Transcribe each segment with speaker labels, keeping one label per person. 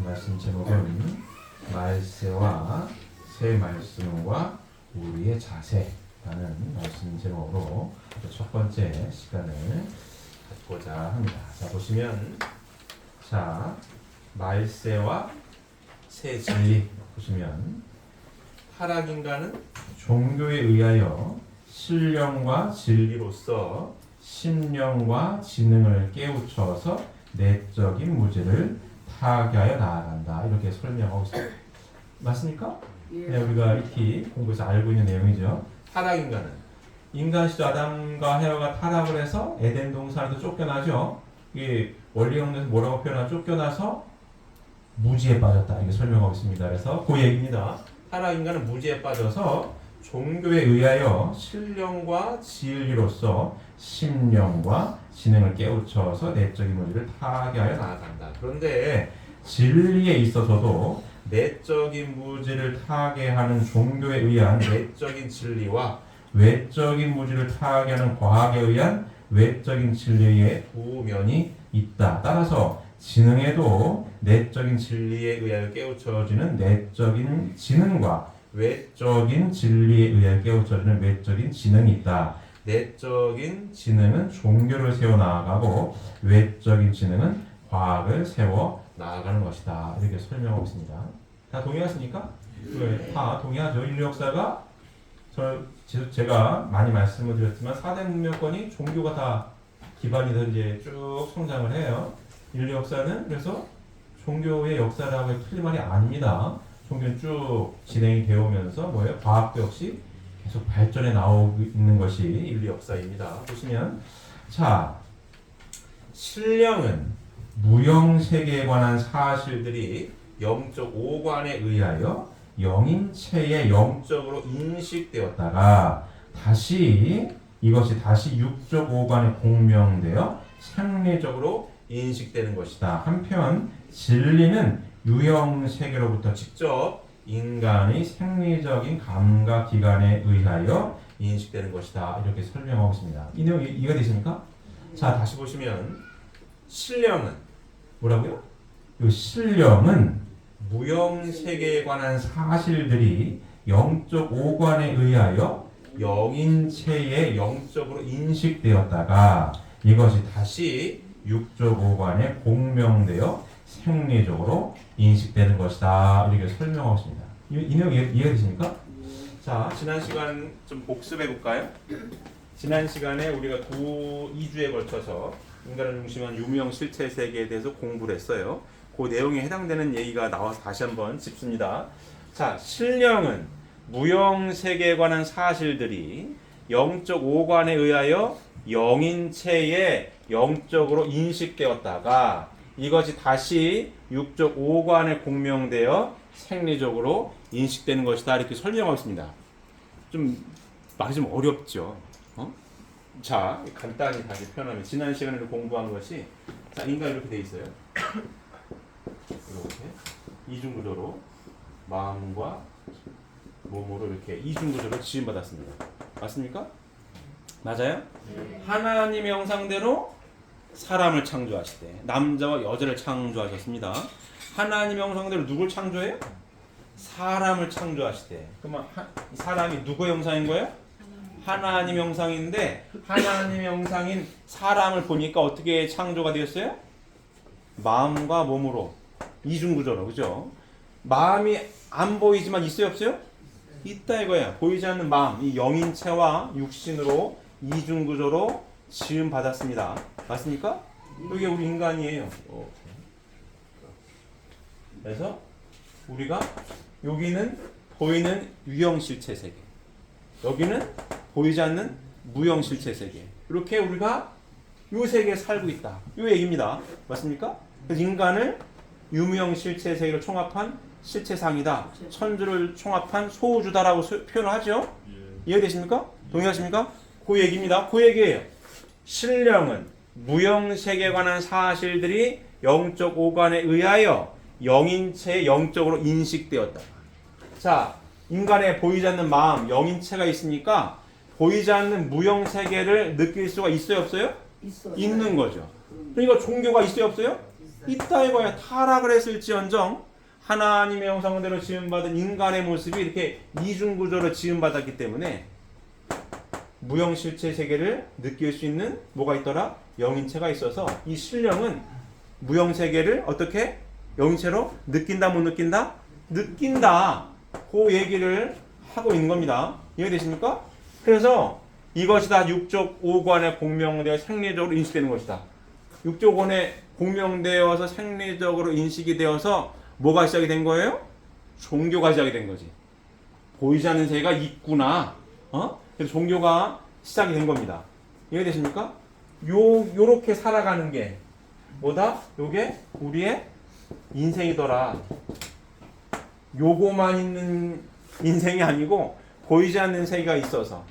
Speaker 1: 말씀 제목은 말세와 새 말씀과 우리의 자세라는 말씀 제목으로 첫 번째 시간을 갖고자 합니다. 자, 보시면 말세와 새 진리 보시면 타락인간은 종교에 의하여 신령과 진리로서 심령과 지능을 깨우쳐서 내적인 무지를 타개하여 나아간다. 이렇게 설명하고 있습니다. 맞습니까? 네, 우리가 익히 공부에서 알고 있는 내용이죠. 타락인간은 인간 시절 아담과 헤아가 타락을 해서 에덴 동산에서 쫓겨나죠. 이게 원리 영문에서 뭐라고 표현하죠? 쫓겨나서 무지에 빠졌다. 이렇게 설명하고 있습니다. 그래서 그 얘기입니다. 타락인간은 무지에 빠져서 종교에 의하여 신령과 진리로서 심령과 지능을 깨우쳐서 내적인 무지를 타개하여 나아간다. 그런데 진리에 있어서도 내적인 무지를 타개하는 종교에 의한 내적인 진리와 외적인 무지를 타개하는 과학에 의한 외적인 진리의 두 면이 있다. 따라서 지능에도 내적인 진리에 의하여 깨우쳐지는 내적인 지능과 외적인 진리에 의하여 깨우쳐지는 외적인 지능이 있다. 내적인 지능은 종교를 세워 나아가고 외적인 지능은 과학을 세워 나아가는 것이다. 이렇게 설명하고 있습니다. 다 동의하십니까? 네, 다 동의하죠. 인류 역사가 제가 많이 말씀을 드렸지만 4대 문명권이 종교가 다 기반이 돼 이제 쭉 성장을 해요. 인류 역사는 그래서 종교의 역사라고 해도 틀린 말이 아닙니다. 종교는 쭉 진행이 되어 오면서 뭐예요? 과학도 역시 계속 발전해 나오고 있는 것이 인류 역사입니다. 보시면 신령은 무형 세계에 관한 사실들이 영적 오관에 의하여 영인체의 영적으로 인식되었다가 이것이 다시 육적 오관에 공명되어 생리적으로 인식되는 것이다. 한편 진리는 유형 세계로부터 직접 인간의 생리적인 감각 기관에 의하여 인식되는 것이다. 이렇게 설명하고 있습니다. 이 내용 이해가 되십니까? 자, 다시 보시면 신령은 뭐라고요? 이 신령은 무형 세계에 관한 사실들이 영적 오관에 의하여 영인체의 영적으로 인식되었다가 이것이 다시 육적 오관에 공명되어 생리적으로 인식되는 것이다. 이렇게 설명하고 있습니다. 이 내용 이해가 되십니까? 자, 지난 시간 좀 복습해 볼까요? 지난 시간에 우리가 2주에 걸쳐서 인간을 중심한 유무형 실체 세계에 대해서 공부를 했어요. 그 내용에 해당되는 얘기가 나와서 다시 한번 짚습니다. 자, 신령은 무형 세계에 관한 사실들이 영적 오관에 의하여 영인체의 영적으로 인식되었다가 이것이 다시 육적 오관에 공명되어 생리적으로 인식되는 것이다. 이렇게 설명하고 있습니다. 좀 말이 좀 어렵죠. 자, 간단히 다시 표현하면 지난 시간에 공부한 것이 인간 이렇게 돼 있어요. 이렇게 이중구조로 마음과 몸으로 이렇게 이중구조로 지음받았습니다. 맞습니까? 맞아요? 하나님의 형상대로 사람을 창조하시되 남자와 여자를 창조하셨습니다. 하나님의 형상대로 누굴 창조해요? 사람을 창조하시되 그러면 사람이 누구의 형상인 거예요? 하나님의 형상인데 하나님의 형상인 사람을 보니까 어떻게 창조가 되었어요? 마음과 몸으로 이중구조로, 그죠? 마음이 안 보이지만 있어요, 없어요? 있다 이거야. 보이지 않는 마음, 이 영인체와 육신으로 이중구조로 지음 받았습니다. 맞습니까? 이게 우리 인간이에요. 그래서 우리가 여기는 보이는 유형 실체 세계, 여기는 보이지 않는 무형 실체 세계. 이렇게 우리가 이 세계에 살고 있다. 이 얘기입니다. 맞습니까? 그래서 인간을 유무형 실체 세계를 총합한 실체상이다. 천주를 총합한 소우주다라고 표현을 하죠. 이해되십니까? 동의하십니까? 그 얘기입니다. 그 얘기예요. 신령은 무형 세계에 관한 사실들이 영적 오관에 의하여 영인체의 영적으로 인식되었다. 자, 인간의 보이지 않는 마음, 영인체가 있으니까 보이지 않는 무형 세계를 느낄 수가 있어요, 없어요?
Speaker 2: 있어요.
Speaker 1: 있는 거죠. 그러니까 종교가 있어요, 없어요? 있다 이거야. 타락을 했을지언정 하나님의 형상대로 지음받은 인간의 모습이 이렇게 이중구조로 지음받았기 때문에 무형실체 세계를 느낄 수 있는 뭐가 있더라? 영인체가 있어서 이 신령은 무형세계를 어떻게? 영인체로 느낀다 못 느낀다? 느낀다. 그 얘기를 하고 있는 겁니다. 이해되십니까? 그래서 이것이 다 육적 5관에 공명되어 생리적으로 인식되는 것이다. 육적 5관에 공명되어서 생리적으로 인식이 되어서 뭐가 시작이 된 거예요? 종교가 시작이 된 거지. 보이지 않는 세계가 있구나. 그래서 종교가 시작이 된 겁니다. 이해되십니까? 요렇게 살아가는 게 뭐다? 요게 우리의 인생이더라. 요거만 있는 인생이 아니고 보이지 않는 세계가 있어서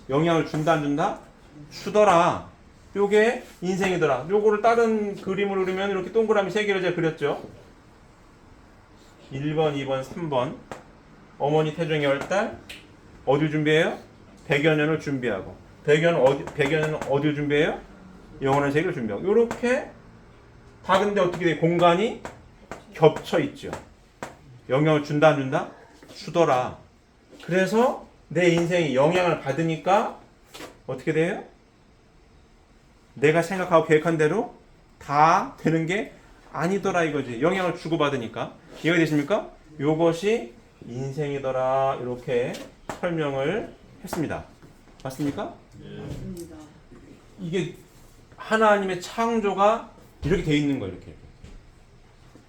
Speaker 1: 영향을 준다 안 준다? 주더라. 요게 인생이더라. 요거를 다른 그림으로 그리면 이렇게 동그라미 3개를 제가 그렸죠. 1번, 2번, 3번. 어머니 태중의 열달 어디 준비해요? 100여 년을 준비하고 100여 년은 어디를 준비해요? 영원한 세계를 준비하고 요렇게 다 근데 어떻게 돼? 공간이 겹쳐 있죠. 영향을 준다 안 준다? 주더라. 그래서 내 인생이 영향을 받으니까 어떻게 돼요? 내가 생각하고 계획한 대로 다 되는 게 아니더라 이거지. 영향을 주고받으니까. 이해가 되십니까? 요것이 인생이더라 이렇게 설명을 했습니다. 맞습니까?
Speaker 2: 맞습니다.
Speaker 1: 이게 하나님의 창조가 이렇게 돼 있는 거예요. 이렇게.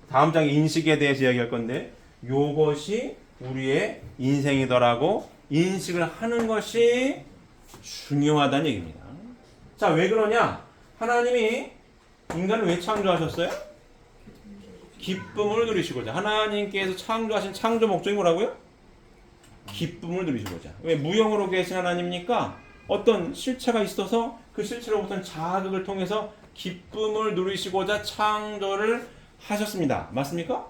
Speaker 1: 다음 장에 인식에 대해서 이야기할 건데 요것이 우리의 인생이더라고 인식을 하는 것이 중요하다는 얘기입니다. 자, 왜 그러냐? 하나님이 인간을 왜 창조하셨어요? 기쁨을 누리시고자. 하나님께서 창조하신 창조 목적이 뭐라고요? 기쁨을 누리시고자. 왜? 무형으로 계신 하나님이니까 어떤 실체가 있어서 그 실체로부터 자극을 통해서 기쁨을 누리시고자 창조를 하셨습니다. 맞습니까?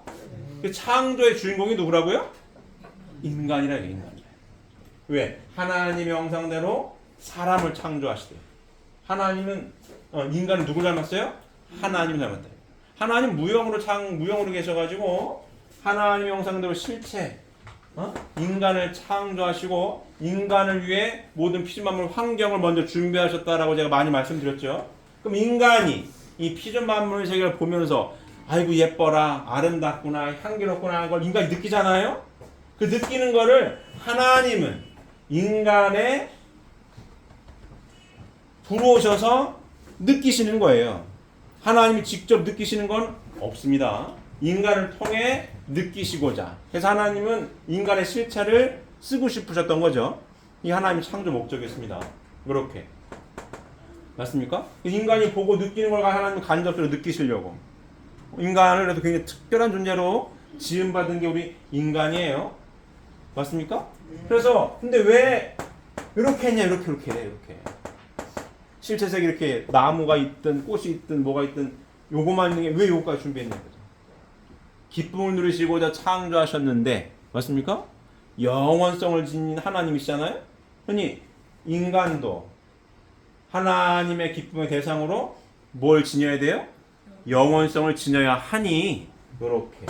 Speaker 1: 그 창조의 주인공이 누구라고요? 인간이라요. 인간. 왜? 하나님의 형상대로 사람을 창조하시대요. 하나님은 인간은 누굴 닮았어요? 하나님을 닮았다. 하나님 무형으로 계셔가지고 하나님의 형상대로 실체 인간을 창조하시고 인간을 위해 모든 피조만물 환경을 먼저 준비하셨다라고 제가 많이 말씀드렸죠. 그럼 인간이 이 피조만물 세계를 보면서 아이고 예뻐라 아름답구나 향기롭구나 하는 걸 인간이 느끼잖아요. 그 느끼는 거를 하나님은 인간에 들어오셔서 느끼시는 거예요. 하나님이 직접 느끼시는 건 없습니다. 인간을 통해 느끼시고자. 그래서 하나님은 인간의 실체를 쓰고 싶으셨던 거죠. 이 하나님의 창조 목적이었습니다. 그렇게. 맞습니까? 인간이 보고 느끼는 걸 하나님 간접적으로 느끼시려고. 인간을 그래도 굉장히 특별한 존재로 지음받은 게 우리 인간이에요. 맞습니까? 그래서 근데 왜 이렇게 했냐 이렇게 해 이렇게. 실체색이 이렇게 나무가 있든 꽃이 있든 뭐가 있든 요거만 있는 게 왜 요거까지 준비했냐 거죠. 기쁨을 누리시고자 창조하셨는데 맞습니까? 영원성을 지닌 하나님이시잖아요. 그러니 인간도 하나님의 기쁨의 대상으로 뭘 지녀야 돼요? 영원성을 지녀야 하니 요렇게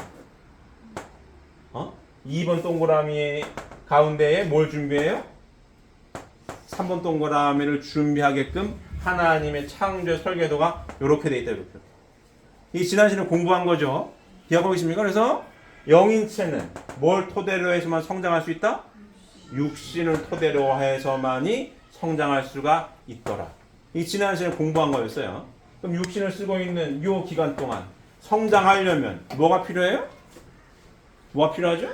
Speaker 1: 2번 동그라미 가운데에 뭘 준비해요? 3번 동그라미를 준비하게끔 하나님의 창조의 설계도가 이렇게 돼 있다. 이렇게. 이 지난 시간에 공부한 거죠. 기억하고 계십니까? 그래서 영인체는 뭘 토대로 해서만 성장할 수 있다? 육신을 토대로 해서만이 성장할 수가 있더라. 이 지난 시간에 공부한 거였어요. 그럼 육신을 쓰고 있는 이 기간 동안 성장하려면 뭐가 필요해요? 뭐가 필요하죠?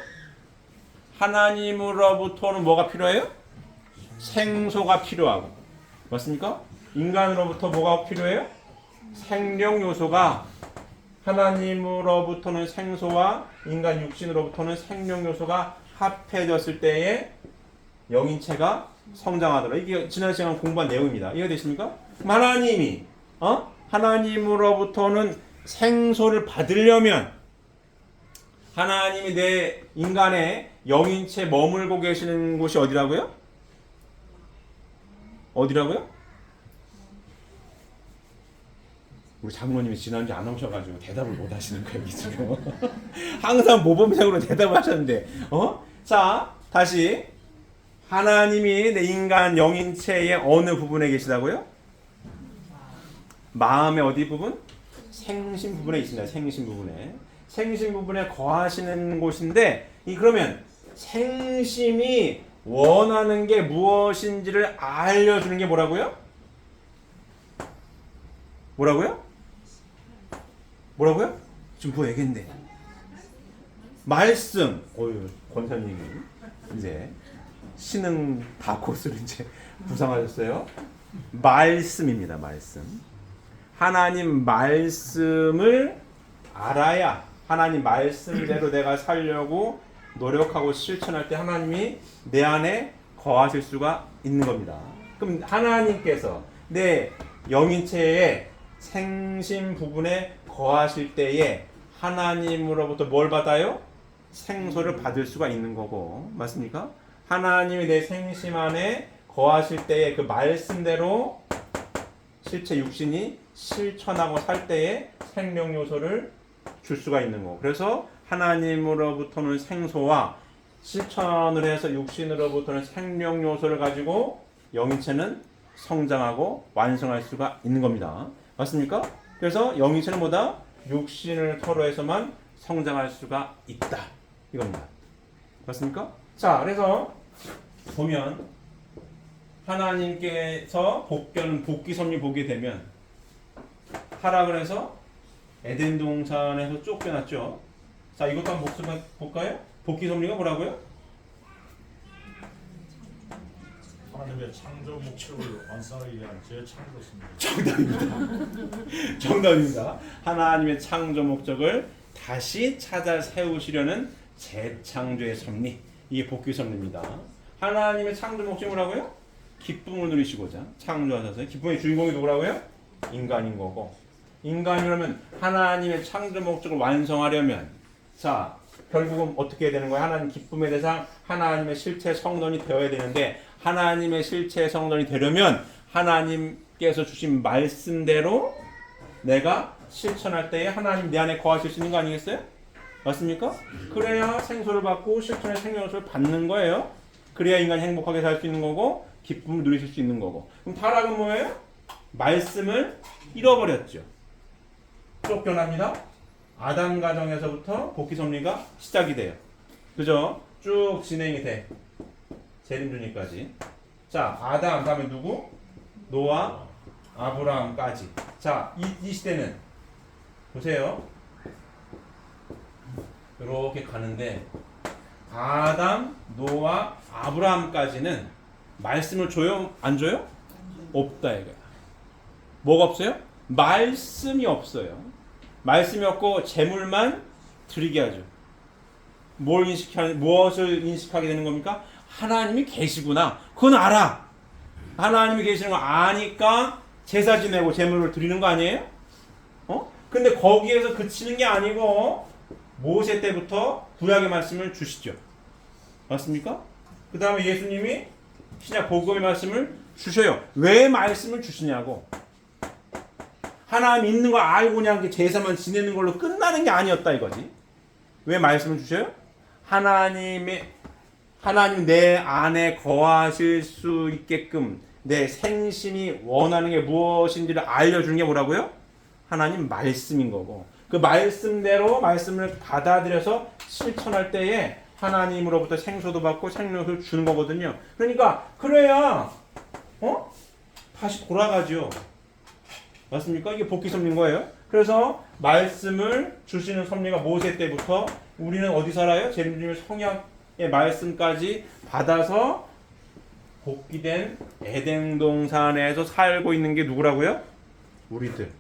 Speaker 1: 하나님으로부터는 뭐가 필요해요? 생소가 필요하고. 맞습니까? 인간으로부터 뭐가 필요해요? 생명 요소가 하나님으로부터는 생소와 인간 육신으로부터는 생명 요소가 합해졌을 때에 영인체가 성장하더라. 이게 지난 시간 공부한 내용입니다. 이해되십니까? 하나님이 하나님으로부터는 생소를 받으려면 하나님이 내 인간의 영인체 머물고 계시는 곳이 어디라고요? 어디라고요? 우리 장로님이 지난주에 안 오셔가지고 대답을 못 하시는 거예요, 지금. 항상 모범생으로 대답을 하셨는데, 자, 다시. 하나님이 내 인간 영인체의 어느 부분에 계시다고요? 마음의 어디 부분? 생심 부분에 있습니다. 생심 부분에. 생심 부분에 거하시는 곳인데, 그러면 생심이 원하는 게 무엇인지를 알려주는 게 뭐라고요? 뭐라고요? 지금 뭐 얘기했는데. 말씀. 어휴, 권사님이 이제 신흥 다코스를 이제 구상하셨어요. 말씀입니다. 말씀. 하나님 말씀을 알아야 하나님 말씀대로 내가 살려고 노력하고 실천할 때 하나님이 내 안에 거하실 수가 있는 겁니다. 그럼 하나님께서 내 영인체의 생심 부분에 거하실 때에 하나님으로부터 뭘 받아요? 생소를 받을 수가 있는 거고, 맞습니까? 하나님이 내 생심 안에 거하실 때에 그 말씀대로 실체 육신이 실천하고 살 때에 생명 요소를 줄 수가 있는 거고, 그래서 하나님으로부터는 생소와 실천을 해서 육신으로부터는 생명 요소를 가지고 영인체는 성장하고 완성할 수가 있는 겁니다. 맞습니까? 그래서 영인체는 뭐다? 육신을 토로해서만 성장할 수가 있다. 이겁니다. 맞습니까? 자, 그래서 보면 하나님께서 복귀 섭리 보게 되면 하락을 해서 에덴 동산에서 쫓겨났죠. 자, 이것도 한번 복습해 볼까요? 복귀 섭리가 뭐라고요?
Speaker 2: 하나님의 창조 목적을 완성하기 위한 재창조습니다.
Speaker 1: 정답입니다. 하나님의 창조 목적을 다시 찾아 세우시려는 재창조의 섭리. 이게 복귀 섭리입니다. 하나님의 창조 목적이 뭐라고요? 기쁨을 누리시고자 창조하셔서 기쁨의 주인공이 누구라고요? 인간인 거고, 인간이라면 하나님의 창조 목적을 완성하려면 자, 결국은 어떻게 해야 되는 거예요? 하나님 기쁨의 대상, 하나님의 실체 성전이 되어야 되는데, 하나님의 실체 성전이 되려면 하나님께서 주신 말씀대로 내가 실천할 때에 하나님 내 안에 거하실 수 있는 거 아니겠어요? 맞습니까? 그래야 생소를 받고 실천의 생명을 받는 거예요. 그래야 인간이 행복하게 살 수 있는 거고 기쁨을 누리실 수 있는 거고. 그럼 타락은 뭐예요? 말씀을 잃어버렸죠. 쫓겨납니다. 아담 가정에서부터 복귀 섭리가 시작이 돼요. 그죠? 쭉 진행이 돼. 재림주님까지. 자, 아담 다음에 누구? 노아, 아브라함까지. 자, 이 시대는 보세요. 이렇게 가는데 아담, 노아, 아브라함까지는 말씀을 줘요? 안 줘요? 없다 이거야. 뭐가 없어요? 말씀이 없어요. 말씀이 없고 재물만 드리게 하죠. 무엇을 인식하게 되는 겁니까? 하나님이 계시구나. 그건 알아. 하나님이 계시는 거 아니까 제사 지내고 재물을 드리는 거 아니에요? 근데 거기에서 그치는 게 아니고 모세 때부터 구약의 말씀을 주시죠. 맞습니까? 그 다음에 예수님이 신약 복음의 말씀을 주셔요. 왜 말씀을 주시냐고. 하나님 있는 거 알고 그냥 제사만 지내는 걸로 끝나는 게 아니었다 이거지. 왜 말씀을 주셔요? 하나님 내 안에 거하실 수 있게끔 내 생심이 원하는 게 무엇인지를 알려주는 게 뭐라고요? 하나님 말씀인 거고, 그 말씀대로 말씀을 받아들여서 실천할 때에 하나님으로부터 생소도 받고 생명을 주는 거거든요. 그러니까 그래야 다시 돌아가죠. 맞습니까? 이게 복귀 섭리인 거예요. 그래서 말씀을 주시는 섭리가 모세 때부터 우리는 어디 살아요? 재림주님의 성약의 말씀까지 받아서 복귀된 에덴 동산에서 살고 있는 게 누구라고요? 우리들.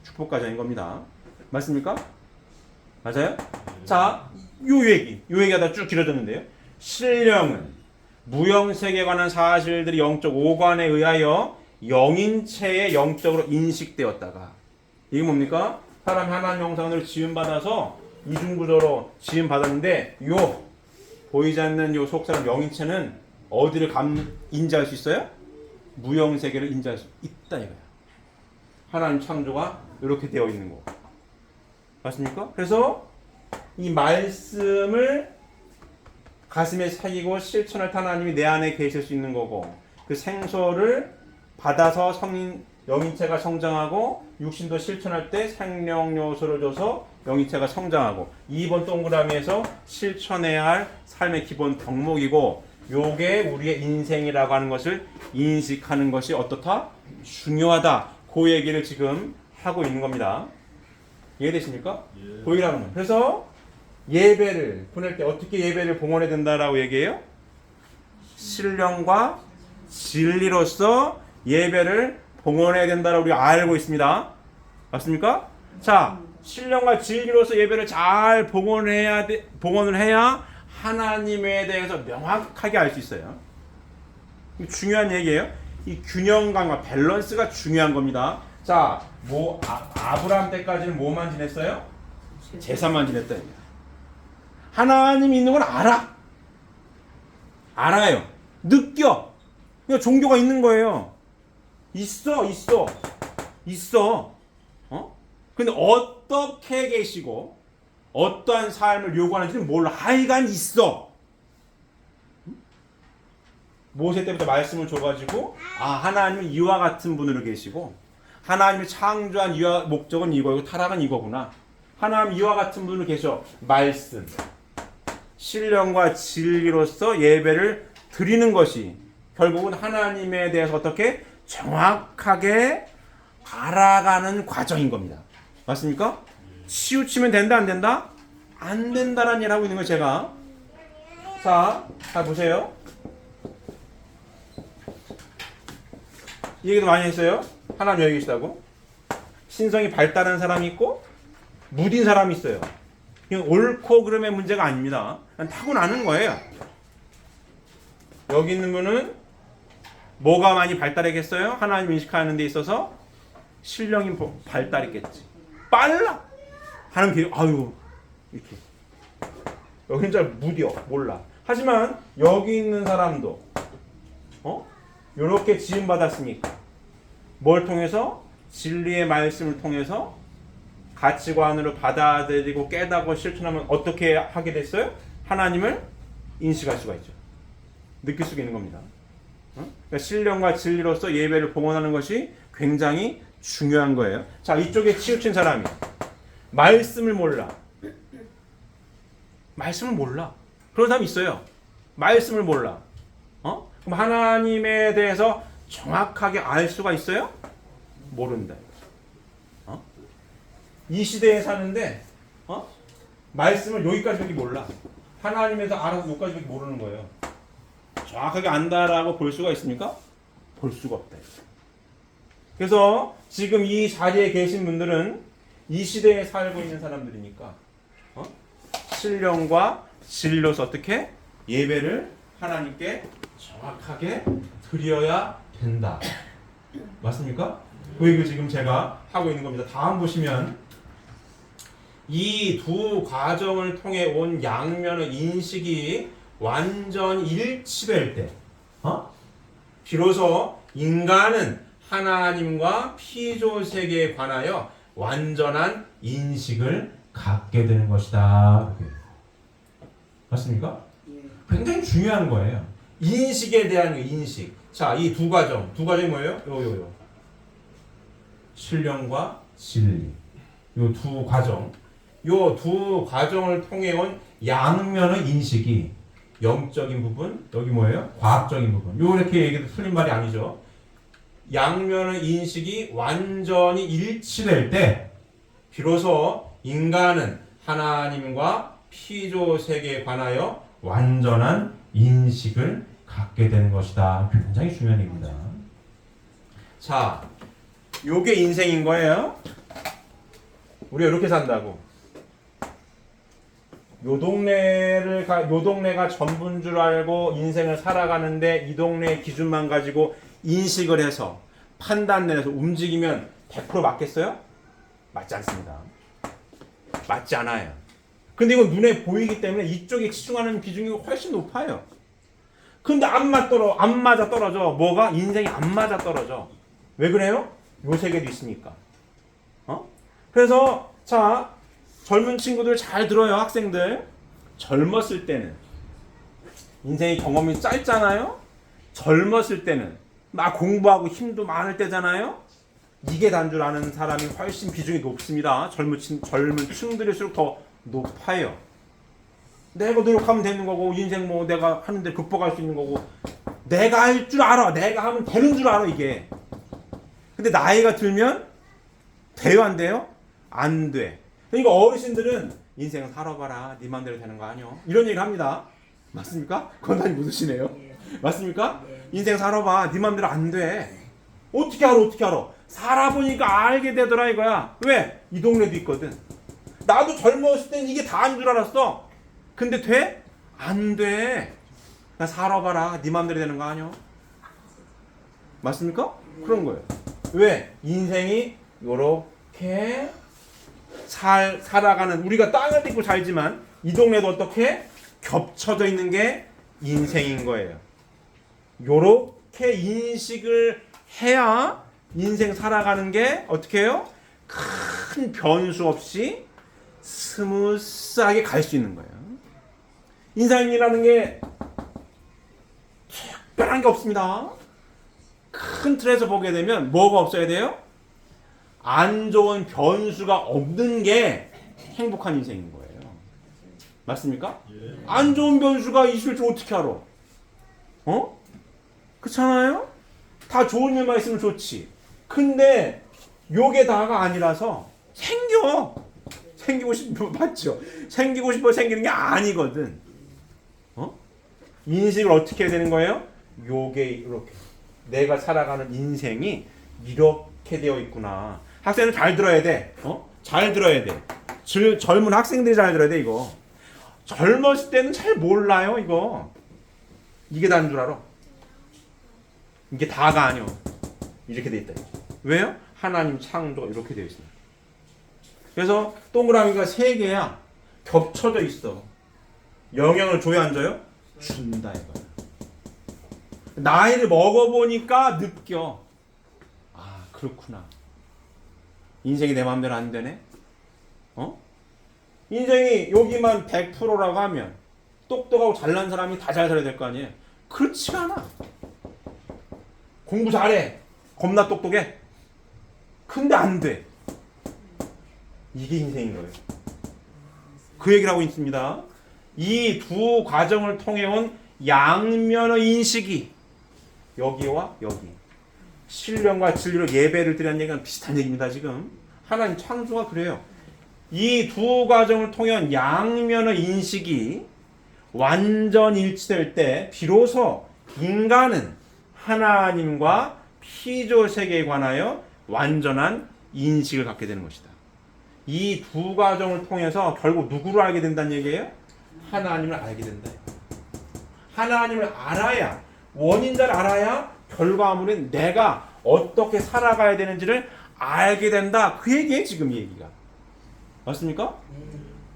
Speaker 1: 축복가정인 겁니다. 맞습니까? 맞아요? 자, 요 얘기가 쭉 길어졌는데요. 신령은 무형세계에 관한 사실들이 영적 오관에 의하여 영인체의 영적으로 인식되었다가, 이게 뭡니까? 사람이 하나님 형상으로 지음받아서 이중구조로 지음받았는데 요 보이지 않는 요 속사람 영인체는 어디를 인지할 수 있어요? 무형세계를 인지할 수 있다 이거야. 하나님 창조가 이렇게 되어 있는 거. 맞습니까? 그래서 이 말씀을 가슴에 새기고 실천할 하나님이 내 안에 계실 수 있는 거고, 그 생소를 받아서 영인체가 성장하고 육신도 실천할 때 생명 요소를 줘서 영인체가 성장하고, 2번 동그라미에서 실천해야 할 삶의 기본 덕목이고, 요게 우리의 인생이라고 하는 것을 인식하는 것이 어떻다? 중요하다. 그 얘기를 지금 하고 있는 겁니다. 이해되십니까?
Speaker 2: 예.
Speaker 1: 그 얘기를 하는 거예요. 그래서 예배를 보낼 때 어떻게 예배를 봉헌해야 된다라고 얘기해요? 신령과 진리로서 예배를 봉헌해야 된다라고 우리가 알고 있습니다. 맞습니까? 자, 신령과 진리로서 예배를 잘 봉헌을 해야 하나님에 대해서 명확하게 알 수 있어요. 중요한 얘기예요. 이 균형감과 밸런스가 중요한 겁니다. 자, 아브라함 때까지는 뭐만 지냈어요? 제사만 지냈다. 하나님이 있는 걸 알아. 알아요. 느껴. 그냥 종교가 있는 거예요. 있어. 근데 어떻게 계시고 어떠한 삶을 요구하는지는 몰라. 하여간 있어. 모세 때부터 말씀을 줘가지고 하나님은 이와 같은 분으로 계시고 하나님을 창조한 목적은 이거고 타락은 이거구나. 하나님 이와 같은 분으로 계셔. 말씀. 신령과 진리로서 예배를 드리는 것이 결국은 하나님에 대해서 어떻게 정확하게 알아가는 과정인 겁니다. 맞습니까? 치우치면 된다 안 된다? 안 된다라는 얘기를 하고 있는 거예요. 제가 자 보세요. 이 얘기도 많이 했어요. 하나님 여기 계시다고. 신성이 발달한 사람이 있고 무딘 사람이 있어요. 이건 옳고 그름의 문제가 아닙니다. 그냥 타고나는 거예요. 여기 있는 분은 뭐가 많이 발달했겠어요? 하나님 인식하는 데 있어서 신령이 발달했겠지. 빨라. 하는 게 이렇게. 여기는 잘 무뎌 몰라. 하지만 여기 있는 사람도 이렇게 지음 받았으니까 뭘 통해서? 진리의 말씀을 통해서 가치관으로 받아들이고 깨닫고 실천하면 어떻게 하게 됐어요? 하나님을 인식할 수가 있죠. 느낄 수가 있는 겁니다. 그러니까 신령과 진리로서 예배를 봉헌하는 것이 굉장히 중요한 거예요. 자, 이쪽에 치우친 사람이 말씀을 몰라. 그런 사람이 있어요. 말씀을 몰라. 그럼 하나님에 대해서 정확하게 알 수가 있어요? 모른다. 이 시대에 사는데 말씀을 여기까지밖에 몰라. 하나님에서 알아서 여기까지밖에 모르는 거예요. 정확하게 안다라고 볼 수가 있습니까? 볼 수가 없다. 그래서 지금 이 자리에 계신 분들은 이 시대에 살고 있는 사람들이니까 신령과 진리로서 어떻게 예배를 하나님께 정확하게 드려야 된다. 맞습니까? 그 얘기를 지금 제가 하고 있는 겁니다. 다음 보시면 이 두 과정을 통해 온 양면의 인식이 완전 일치될 때 비로소 인간은 하나님과 피조 세계에 관하여 완전한 인식을 갖게 되는 것이다. 맞습니까? 굉장히 중요한 거예요. 인식에 대한 인식. 자, 이 두 과정이 뭐예요? 요 신령과 진리. 요 두 과정을 통해 온 양면의 인식이 영적인 부분, 여기 뭐예요? 과학적인 부분. 요렇게 얘기도 틀린 말이 아니죠. 양면의 인식이 완전히 일치될 때 비로소 인간은 하나님과 피조 세계에 관하여 완전한 인식을 갖게 되는 것이다. 굉장히 중요한 얘기입니다. 자, 요게 인생인 거예요. 우리가 이렇게 산다고. 요 동네가 전부인 줄 알고 인생을 살아가는데 이 동네의 기준만 가지고 인식을 해서 판단을 해서 움직이면 100% 맞겠어요? 맞지 않습니다. 맞지 않아요. 근데 이건 눈에 보이기 때문에 이쪽에 치중하는 비중이 훨씬 높아요. 근데 안 맞아 떨어져. 뭐가? 인생이 안 맞아 떨어져. 왜 그래요? 요 세계도 있으니까. 그래서 자, 젊은 친구들 잘 들어요, 학생들. 젊었을 때는 인생의 경험이 짧잖아요. 젊었을 때는 막 공부하고 힘도 많을 때잖아요. 이게 단 줄 아는 사람이 훨씬 비중이 높습니다. 젊은 층들일수록 더 높아요. 내가 노력하면 되는 거고, 인생 뭐 내가 하는데 극복할 수 있는 거고, 내가 할 줄 알아. 내가 하면 되는 줄 알아, 이게. 근데 나이가 들면 돼요, 안 돼요? 안 돼. 그러니까 어르신들은 인생을 살아봐라. 네 맘대로 되는 거 아니요. 이런 얘기를 합니다. 맞습니까? 권사님 웃으시네요. 맞습니까? 인생 살아봐. 네 맘대로 안 돼. 어떻게 알아? 어떻게 알아? 살아보니까 알게 되더라 이거야. 왜? 이 동네도 있거든. 나도 젊었을 땐 이게 다인 줄 알았어. 근데 돼? 안 돼. 나 살아봐라. 네 맘대로 되는 거 아니야. 맞습니까? 그런 거예요. 왜? 인생이 요렇게 살아가는, 우리가 땅을 딛고 살지만 이 동네도 어떻게 겹쳐져 있는 게 인생인 거예요. 요렇게 인식을 해야 인생 살아가는 게 어떻게 해요? 큰 변수 없이 스무스하게 갈 수 있는 거예요. 인생이라는 게 특별한 게 없습니다. 큰 틀에서 보게 되면 뭐가 없어야 돼요? 안 좋은 변수가 없는 게 행복한 인생인 거예요. 맞습니까?
Speaker 2: 예.
Speaker 1: 안 좋은 변수가 있을 줄 어떻게 알아? 어? 그렇잖아요? 다 좋은 일만 있으면 좋지. 근데 요게 다가 아니라서 생기고 싶어. 맞죠? 생기고 싶어 생기는 게 아니거든. 인식을 어떻게 해야 되는 거예요? 요게 이렇게 내가 살아가는 인생이 이렇게 되어 있구나. 학생은 잘 들어야 돼. 잘 들어야 돼. 젊은 학생들이 잘 들어야 돼. 이거 젊었을 때는 잘 몰라요. 이거 이게 다인 줄 알아. 이게 다가 아니요. 이렇게 돼 있다. 왜요? 하나님 창조가 이렇게 되어 있습니다. 그래서 동그라미가 3개야. 겹쳐져 있어. 영향을 줘야 안 줘요? 준다 이거야. 나이를 먹어보니까 느껴. 아, 그렇구나. 인생이 내 마음대로 안 되네. 인생이 여기만 100%라고 하면 똑똑하고 잘난 사람이 다 잘 살아야 될 거 아니에요. 그렇지가 않아. 공부 잘해. 겁나 똑똑해. 근데 안 돼. 이게 인생인 거예요. 그 얘기를 하고 있습니다. 이 두 과정을 통해 온 양면의 인식이 여기와 여기 신령과 진리로 예배를 드리는 얘기는 비슷한 얘기입니다. 지금 하나님 창조가 그래요. 이 두 과정을 통해 온 양면의 인식이 완전 일치될 때 비로소 인간은 하나님과 피조 세계에 관하여 완전한 인식을 갖게 되는 것이다. 이 두 과정을 통해서 결국 누구를 알게 된다는 얘기예요? 하나님을 알게 된다. 하나님을 알아야, 원인자를 알아야 결과물은 내가 어떻게 살아가야 되는지를 알게 된다. 그 얘기예요, 지금 이 얘기가. 맞습니까?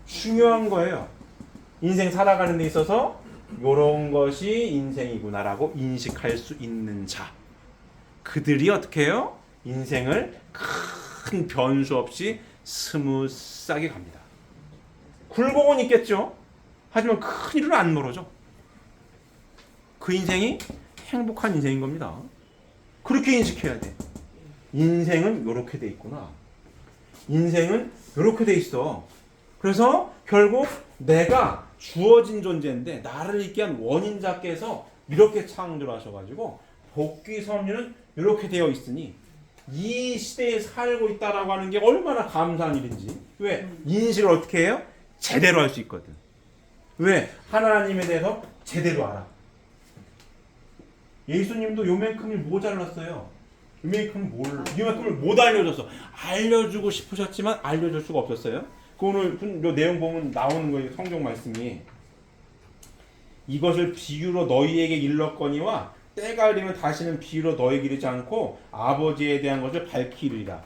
Speaker 1: 중요한 거예요. 인생 살아가는 데 있어서 이런 것이 인생이구나라고 인식할 수 있는 자. 그들이 어떻게 해요? 인생을 큰 변수 없이 스무스하게 갑니다. 굴곡은 있겠죠. 하지만 큰 일은 안 멀어져. 그 인생이 행복한 인생인 겁니다. 그렇게 인식해야 돼. 인생은 이렇게 돼 있구나. 인생은 이렇게 돼 있어. 그래서 결국 내가 주어진 존재인데 나를 있게 한 원인자께서 이렇게 창조하셔가지고 복귀 섭리는 이렇게 되어 있으니 이 시대에 살고 있다라고 하는 게 얼마나 감사한 일인지. 왜? 인식을 어떻게 해요? 제대로 할 수 있거든. 왜? 하나님에 대해서 제대로 알아. 예수님도 요만큼이 모자랐어요. 요만큼을 못 알려줬어. 알려주고 싶으셨지만 알려줄 수가 없었어요. 그 오늘 요 내용 보면 나오는 거예요. 성경 말씀이. 이것을 비유로 너희에게 일렀거니와 때가 이르면 다시는 비유로 너희에게 이르지 않고 아버지에 대한 것을 밝히리라.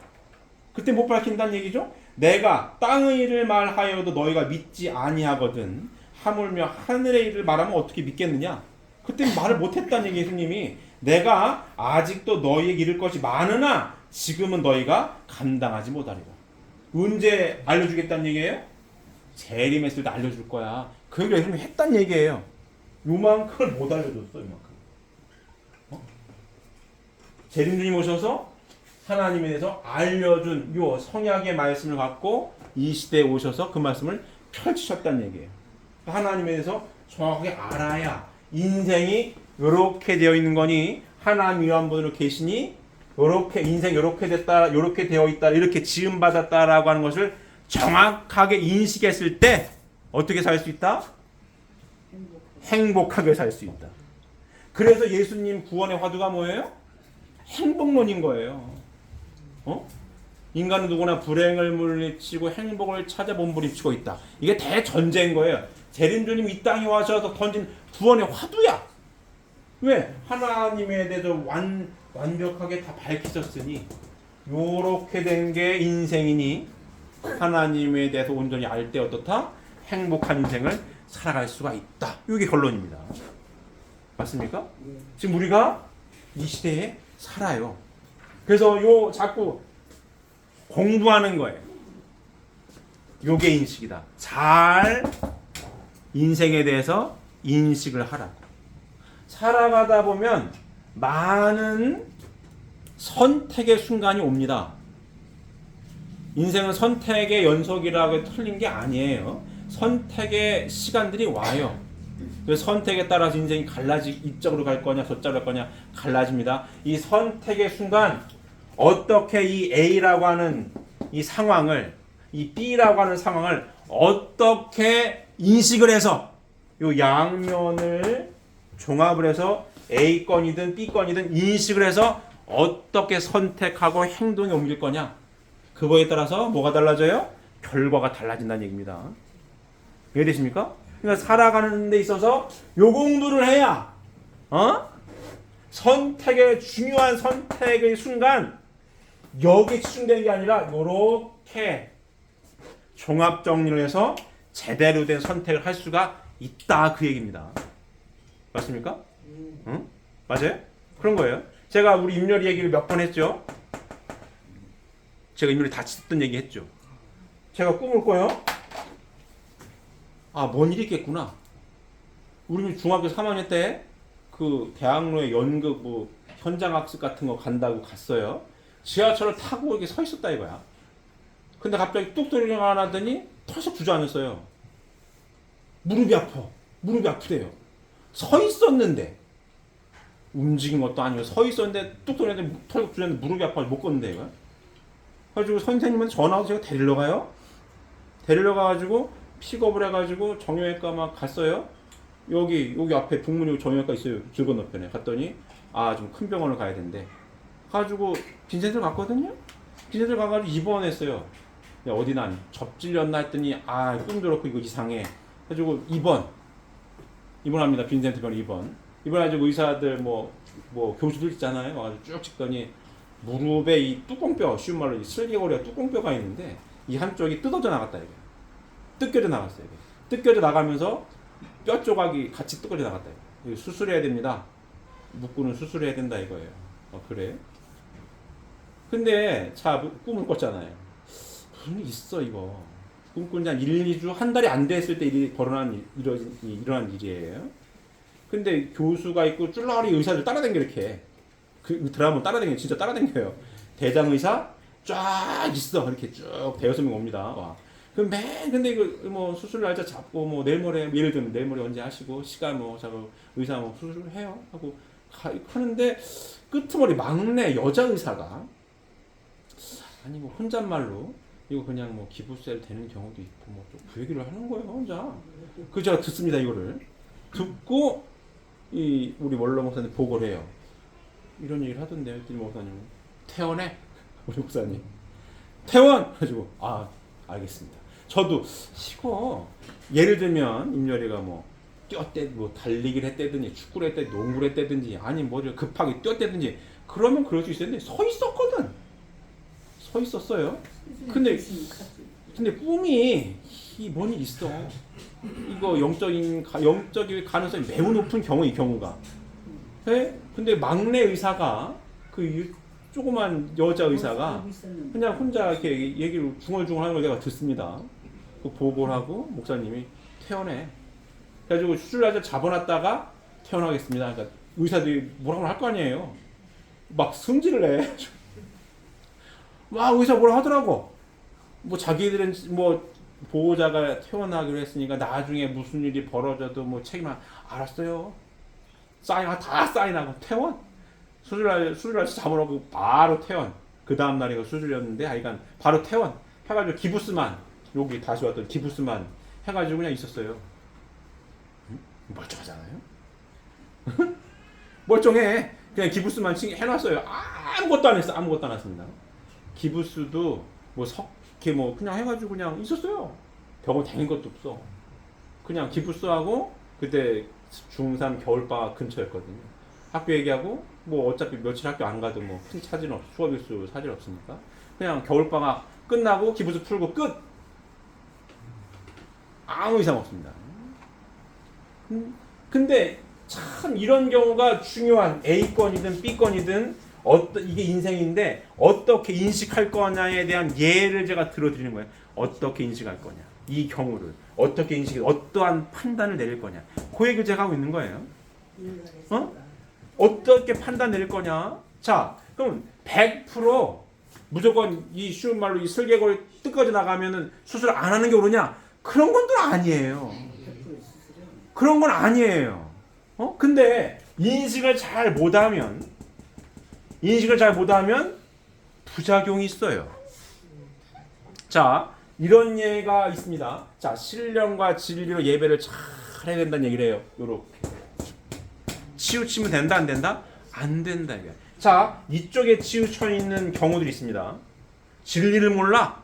Speaker 1: 그때 못 밝힌다는 얘기죠? 내가 땅의 일을 말하여도 너희가 믿지 아니하거든 하물며 하늘의 일을 말하면 어떻게 믿겠느냐? 그때 말을 못했다는 얘기. 예수님이 내가 아직도 너희에게 이를 것이 많으나 지금은 너희가 감당하지 못하리라. 언제 알려주겠다는 얘기예요? 재림했을 때 알려줄 거야. 그 얘기를 예수님이 했단 얘기예요. 요만큼을 못 알려줬어. 요만큼. 재림 주님 오셔서 하나님에 대해서 알려준 요 성약의 말씀을 갖고 이 시대에 오셔서 그 말씀을 펼치셨다는 얘기예요. 하나님에 대해서 정확하게 알아야 인생이 요렇게 되어 있는 거니 하나님 위안분으로 계시니 요렇게 인생 요렇게 됐다 요렇게 되어 있다 이렇게 지음 받았다라고 하는 것을 정확하게 인식했을 때 어떻게 살 수 있다? 행복하게 살 수 있다. 그래서 예수님 구원의 화두가 뭐예요? 행복론인 거예요. 인간은 누구나 불행을 물리치고 행복을 찾아 몸부림치고 있다. 이게 대전제인 거예요. 재림주님 이 땅에 와서 던진 구원의 화두야. 왜? 하나님에 대해서 완벽하게 다 밝히셨으니 요렇게 된 게 인생이니 하나님에 대해서 온전히 알 때 어떻다? 행복한 인생을 살아갈 수가 있다. 이게 결론입니다. 맞습니까? 지금 우리가 이 시대에 살아요. 그래서 요 자꾸 공부하는 거예요. 요게 인식이다. 잘 인생에 대해서 인식을 하라고. 살아가다 보면 많은 선택의 순간이 옵니다. 인생은 선택의 연속이라고 틀린 게 아니에요. 선택의 시간들이 와요. 그 선택에 따라서 인생이 이쪽으로 갈 거냐 저쪽으로 갈 거냐 갈라집니다. 이 선택의 순간 어떻게 이 A라고 하는 이 상황을 이 B라고 하는 상황을 어떻게 인식을 해서 요 양면을 종합을 해서 A건이든 B건이든 인식을 해서 어떻게 선택하고 행동에 옮길 거냐 그거에 따라서 뭐가 달라져요? 결과가 달라진다는 얘기입니다. 이해되십니까? 그러니까 살아가는 데 있어서 요 공부를 해야 선택의 중요한 선택의 순간 여기에 집중되는 게 아니라 요렇게 종합 정리를 해서 제대로 된 선택을 할 수가 있다 그 얘기입니다. 맞습니까? 응? 맞아요? 그런 거예요. 제가 우리 임렬이 얘기를 몇 번 했죠. 제가 임렬이 다치 듣던 얘기 했죠. 제가 꿈을 꿔요. 아, 뭔 일이 있겠구나. 우리 중학교 3학년 때 그 대학로에 연극 뭐 현장학습 같은 거 간다고 갔어요. 지하철을 타고 이렇게 서 있었다 이거야. 근데 갑자기 뚝 소리가 나더니 털썩 주저앉았어요. 무릎이 아프대요. 서 있었는데 움직인 것도 아니고 서 있었는데 뚝 소리가 털썩 주저앉는데 무릎이 아파서 못 걷는데 이거야. 그래가지고 선생님한테 전화해서 제가 데리러 가요. 데리러 가가지고 픽업을 해가지고 정형외과 막 갔어요. 여기 앞에 북문이 정형외과 있어요. 길 건너편에 갔더니 좀 큰 병원을 가야 된대. 가지고 빈센트를 갔거든요. 빈센트를 가가지고 입원했어요. 어디 난 접질렸나 했더니 꿈도 그렇고 이거 이상해. 가지고 입원합니다. 빈센트 병원 입원해가지고 의사들 뭐 교수들 있잖아요. 와가지고 쭉 찍더니 무릎에 이 뚜껑뼈 쉬운 말로 슬개골이가 뚜껑뼈가 있는데 이 한쪽이 뜯어져 나갔다 이거. 뜯겨져 나갔어요. 뜯겨져 나가면서 뼈 조각이 같이 뜯겨져 나갔다 이거. 수술해야 됩니다. 묶고는 수술해야 된다 이거예요. 그래? 근데 꿈을 꿨잖아요. 무슨 일 있어 이거. 꿈꾼 지 한 1, 2주 한 달이 안 됐을 때 일어난 일이에요. 근데 교수가 있고 쫄라리 의사들 따라다니게 이렇게 그 드라마 따라다니게 진짜 따라다녀요. 대장 의사 쫙 있어 이렇게 쭉 대여섯 명 옵니다. 와. 근데 이거 뭐 수술 날짜 잡고 뭐 내일 모레 예를 들면 내일 모레 언제 하시고 시간 자고 의사 수술을 해요 하고 하는데 끄트머리 막내 여자 의사가 아니 뭐 혼잣말로 이거 그냥 뭐 기부세 되는 경우도 있고 뭐 좀 그 얘기를 하는 거예요 혼자. 그 제가 듣습니다. 이거를 듣고 이 우리 원로 목사님 보고를 해요. 이런 얘기를 하던데요. 했더니 목사님 퇴원해. 우리 목사님 퇴원 가지고 알겠습니다. 저도 이거 예를 들면 임열이가 뭐 뛰었대 뭐 달리기를 했다든지 축구를 했다든지 농구를 했다든지 아니 뭐 급하게 뛰었다든지 그러면 그럴 수 있었는데 서 있었어요. 근데 꿈이 뭔 일 있어. 이거 영적인 가능성이 매우 높은 경우 이 경우가. 네? 근데 막내 의사가 그
Speaker 3: 조그만 여자 의사가 그냥 혼자 이렇게 얘기를 중얼중얼하는 걸 내가 듣습니다. 그 보고를 하고 목사님이 퇴원해. 그래가지고 수술날짜 잡아놨다가 퇴원하겠습니다. 그러니까 의사들이 뭐라고 할 거 아니에요. 막 승질을 내. 막 의사 뭐라 하더라고. 뭐 자기들은 뭐 보호자가 퇴원하기로 했으니까 나중에 무슨 일이 벌어져도 뭐 책임을 알았어요. 다 사인하고 퇴원. 수술날 잡아놓고 바로 퇴원. 그 다음 날이 수술이었는데 하여간 바로 퇴원. 해가지고 기부스만 여기 다시 왔던 기부스만 해가지고 그냥 있었어요. 멀쩡하잖아요. 멀쩡해. 그냥 기부스만 해놨어요. 아무것도 안 했어. 아무것도 안 했습니다. 기부스도 뭐 그냥 해가지고 그냥 있었어요. 병원 다닌 것도 없어. 그냥 기부스하고 그때 중3 겨울방학 근처였거든요. 학교 얘기하고 뭐 어차피 며칠 학교 안 가도 뭐 큰 차진 없, 수업 일수 사진 없으니까 그냥 겨울방학 끝나고 기부스 풀고 끝. 아무 이상 없습니다. 근데 참 이런 경우가 중요한 A건이든 B건이든 이게 인생인데 어떻게 인식할 거냐에 대한 예를 제가 들어드리는 거예요. 어떻게 인식할 거냐. 이 경우를 어떻게 어떠한 판단을 내릴 거냐. 그 얘기를 제가 하고 있는 거예요. 어떻게 판단 내릴 거냐. 자, 그럼 100% 무조건 이 쉬운 말로 이 슬개골이 뜯어져 나가면은 수술 안 하는 게 옳으냐? 그런 건 또 아니에요. 그런 건 아니에요. 근데 인식을 잘 못하면 부작용이 있어요. 자, 이런 예가 있습니다. 자, 신령과 진리로 예배를 잘 해야 된다는 얘기를 해요. 요렇게. 치우치면 된다, 안 된다? 안 된다. 이게. 자, 이쪽에 치우쳐 있는 경우들이 있습니다. 진리를 몰라?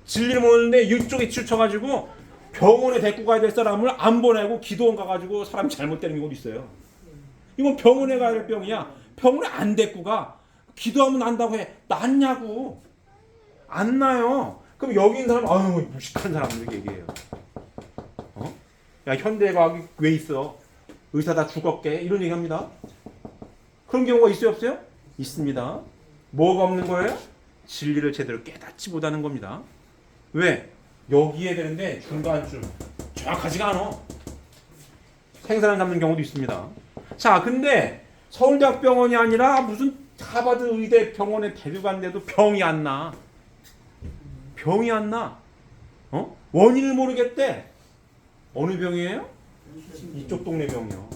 Speaker 3: 진리를 모르는데 이쪽에 치우쳐가지고 병원에 데리고 가야 될 사람을 안 보내고 기도원 가가지고 사람 잘못되는 경우도 있어요. 이건 병원에 가야 될 병이야. 병원에 안 데리고 가. 기도하면 난다고 해. 낫냐고. 안 나요. 그럼 여기 있는 사람, 아유, 무식한 사람들 얘기해요. 야, 현대과학이 왜 있어? 의사 다 죽었게. 이런 얘기 합니다. 그런 경우가 있어요, 없어요? 있습니다. 뭐가 없는 거예요? 진리를 제대로 깨닫지 못하는 겁니다. 왜? 여기에 되는데 중간쯤 정확하지가 않아. 생사를 잡는 경우도 있습니다. 자, 근데 서울대학병원이 아니라 무슨 하버드 의대 병원에 데려간데도 병이 안 나. 병이 안 나. 원인을 모르겠대. 어느 병이에요? 이쪽 동네 병이요.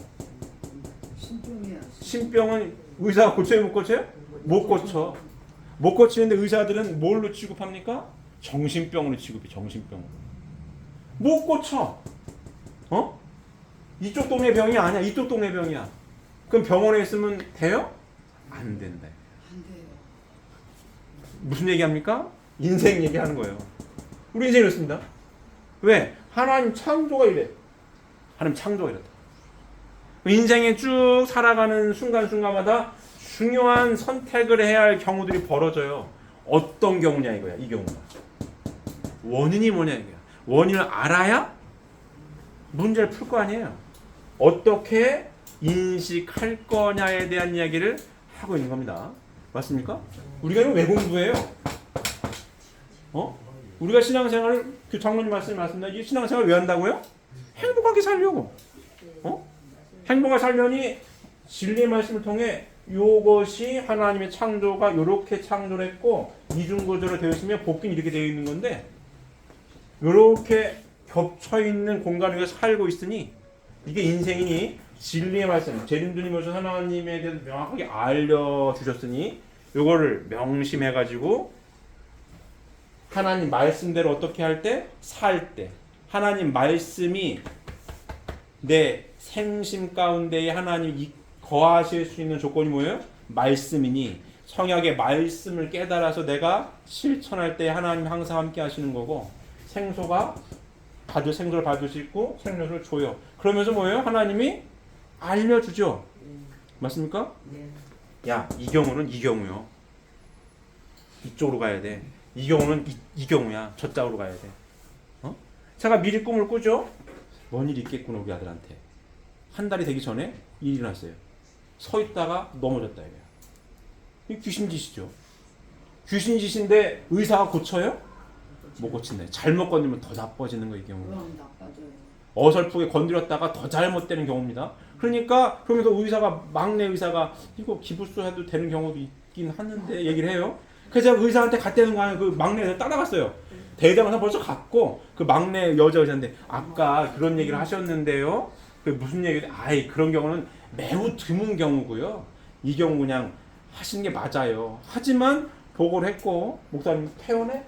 Speaker 3: 신병은 의사가 고쳐요, 못 고쳐요? 못 고쳐. 못 고치는데 의사들은 뭘로 취급합니까? 정신병으로 취급해. 정신병으로. 못 고쳐. 이쪽 동네 병이 아니야. 이쪽 동네 병이야. 그럼 병원에 있으면 돼요? 안 된다.
Speaker 4: 안 돼요.
Speaker 3: 무슨 얘기합니까? 인생 얘기하는 거예요. 우리 인생이 이렇습니다. 왜? 하나님 창조가 이래. 하나님 창조가 이렇다. 인생에 쭉 살아가는 순간순간마다 중요한 선택을 해야 할 경우들이 벌어져요. 어떤 경우냐 이거야. 이 경우가. 원인이 뭐냐 이거야. 원인을 알아야 문제를 풀 거 아니에요. 어떻게 인식할 거냐에 대한 이야기를 하고 있는 겁니다. 맞습니까? 우리가 이거 왜 공부해요? 우리가 신앙생활을 그 장로님 말씀입니다. 이 신앙생활을 왜 한다고요? 행복하게 살려고. 행복하게 살려니 진리의 말씀을 통해 이것이 하나님의 창조가 이렇게 창조를 했고 이중구조로 되어 있으면 복귀는 이렇게 되어 있는 건데 이렇게 겹쳐있는 공간 위에 살고 있으니 이게 인생이니 진리의 말씀 제림주님 오셔서 하나님에 대해서 명확하게 알려주셨으니 이거를 명심해가지고 하나님 말씀대로 어떻게 할 때? 살 때 하나님 말씀이 내 생심 가운데에 하나님이 거하실 수 있는 조건이 뭐예요? 말씀이니 성약의 말씀을 깨달아서 내가 실천할 때 하나님 항상 함께 하시는 거고 생소가 생소를 받을 수 있고 생명을 줘요. 그러면서 뭐예요? 하나님이 알려주죠. 맞습니까? 야, 이 경우는 이 경우요. 이쪽으로 가야 돼. 이 경우는 이 경우야. 저 짝으로 가야 돼. 제가 미리 꿈을 꾸죠. 뭔 일이 있겠구나 우리 아들한테. 한 달이 되기 전에 일이 일어났어요. 서 있다가 넘어졌다 이거야. 이 귀신짓이죠. 귀신짓인데 의사가 고쳐요? 못 고친대. 잘못 건드리면 더 나빠지는 거 이 경우.
Speaker 4: 그럼 나빠져요.
Speaker 3: 어설프게 건드렸다가 더 잘못되는 경우입니다. 그러니까 그러면서 의사가 막내 의사가 이거 기부수 해도 되는 경우도 있긴 하는데 얘기를 해요. 그래서 제가 의사한테 갔다는 거 아니에요. 그 막내 의사 따라갔어요. 대장은 벌써 갔고 그 막내 여자 의사인데 아까 그런 얘기를 하셨는데요. 그 무슨 얘기? 아이 그런 경우는 매우 드문 경우고요. 이 경우 그냥 하시는 게 맞아요. 하지만 보고를 했고 목사님 퇴원해?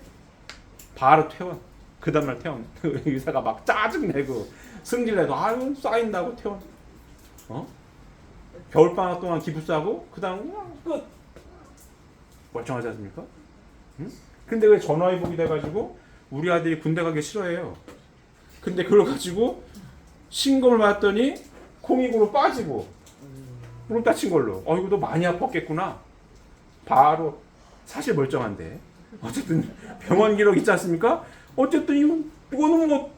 Speaker 3: 바로 퇴원. 그 다음날 퇴원. 의사가 막 짜증내고 승질내도 아유 쌓인다고 퇴원. 겨울방학 동안 기부싸고 그 다음 끝. 멀쩡하지 않습니까? 응? 근데 왜 전화위복이 돼가지고 우리 아들이 군대 가기 싫어해요. 근데 그걸 가지고 신검을 받았더니 콩이구로 빠지고 무릎 다친 걸로. 이거 너 많이 아팠겠구나. 바로 사실 멀쩡한데 어쨌든 병원 기록 있지 않습니까? 어쨌든 이거는 뭐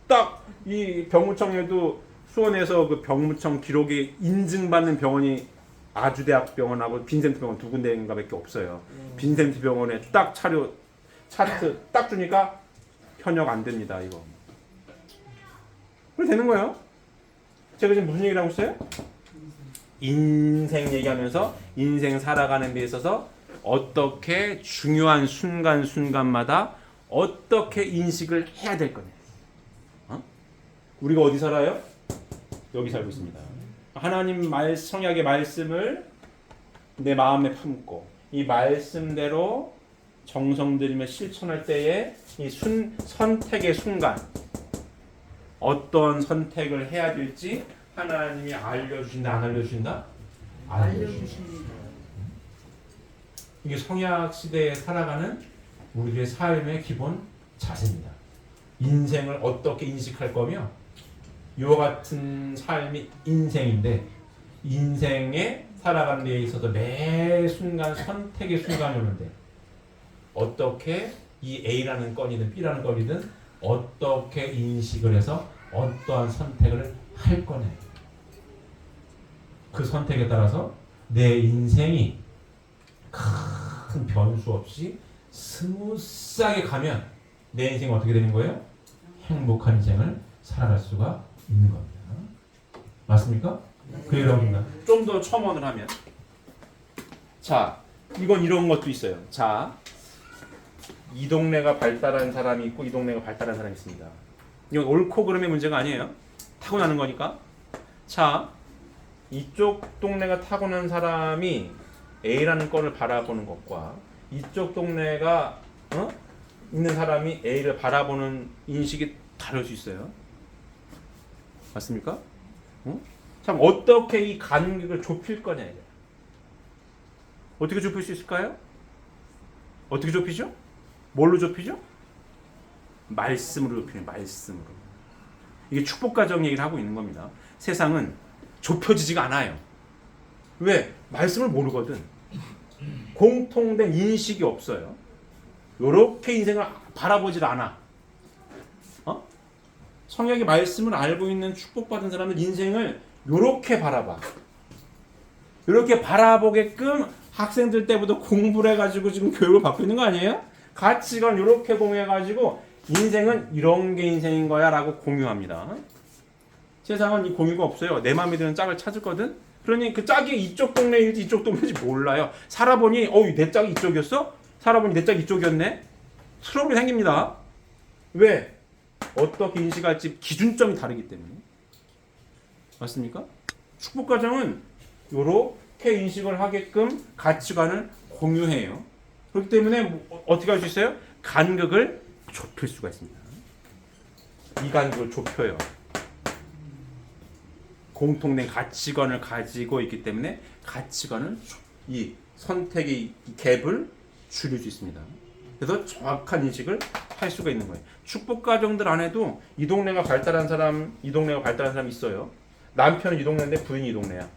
Speaker 3: 딱 이 병무청에도 수원에서 그 병무청 기록이 인증받는 병원이 아주대학병원하고 빈센트 병원 두 군데인가밖에 없어요. 빈센트 병원에 딱 차트 딱 주니까 현역 안 됩니다. 이거. 그래 되는 거예요. 제가 지금 무슨 얘기를 하고 있어요? 인생 얘기하면서 인생 살아가는 데 있어서 어떻게 중요한 순간순간마다 어떻게 인식을 해야 될 거냐. 우리가 어디 살아요? 여기 살고 있습니다. 하나님 성약의 말씀을 내 마음에 품고 이 말씀대로 정성 들이며 실천할 때에 이 선택의 순간 어떤 선택을 해야 될지 하나님이 알려주신다 안 알려주신다?
Speaker 4: 알려주십니다.
Speaker 1: 이게 성약 시대에 살아가는 우리의 삶의 기본 자세입니다. 인생을 어떻게 인식할 거며 이와 같은 삶이 인생인데 인생에 살아가는 데 있어서 매 순간 선택의 순간이 오는데 어떻게 이 A라는 건이든 B라는 건이든 어떻게 인식을 해서 어떠한 선택을 할 거냐. 그 선택에 따라서 내 인생이 큰 변수 없이 스무스하게 가면 내 인생이 어떻게 되는 거예요? 행복한 인생을 살아갈 수가 있는 겁니다. 맞습니까? 그 여러분입니다.
Speaker 3: 좀 더 첨언을 하면 자 이건 이런 것도 있어요. 자 이 동네가 발달한 사람이 있고 이 동네가 발달한 사람이 있습니다. 이건 옳고 그름의 문제가 아니에요. 타고나는 거니까. 자 이쪽 동네가 타고난 사람이 A라는 건을 바라보는 것과 이쪽 동네가 있는 사람이 A를 바라보는 인식이 다를 수 있어요. 맞습니까? 참 어떻게 이 간격을 좁힐 거냐. 어떻게 좁힐 수 있을까요? 어떻게 좁히죠? 뭘로 좁히죠? 말씀으로 좁히는 말씀으로. 이게 축복가정 얘기를 하고 있는 겁니다. 세상은 좁혀지지가 않아요. 왜? 말씀을 모르거든. 공통된 인식이 없어요. 요렇게 인생을 바라보질 않아. 성경의 말씀을 알고 있는 축복받은 사람은 인생을 요렇게 바라봐. 요렇게 바라보게끔 학생들 때부터 공부를 해가지고 지금 교육을 받고 있는 거 아니에요? 가치관 요렇게 공유해가지고 인생은 이런 게 인생인 거야 라고 공유합니다. 세상은 이 공유가 없어요. 내 마음에 드는 짝을 찾거든. 그러니 그 짝이 이쪽 동네일지 이쪽 동네인지 몰라요. 살아보니 내 짝이 이쪽이었어? 살아보니 내 짝이 이쪽이었네? 트러블이 생깁니다. 왜? 어떻게 인식할지 기준점이 다르기 때문에. 맞습니까? 축복가정은 이렇게 인식을 하게끔 가치관을 공유해요. 그렇기 때문에 어떻게 할 수 있어요? 간극을 좁힐 수가 있습니다. 이 간극을 좁혀요. 공통된 가치관을 가지고 있기 때문에 가치관을 이 선택의 갭을 줄일 수 있습니다. 그래서 정확한 인식을 할 수가 있는 거예요. 축복 가정들 안에도 이 동네가 발달한 사람, 이 동네가 발달한 사람이 있어요. 남편은 이 동네인데 부인이 이 동네야.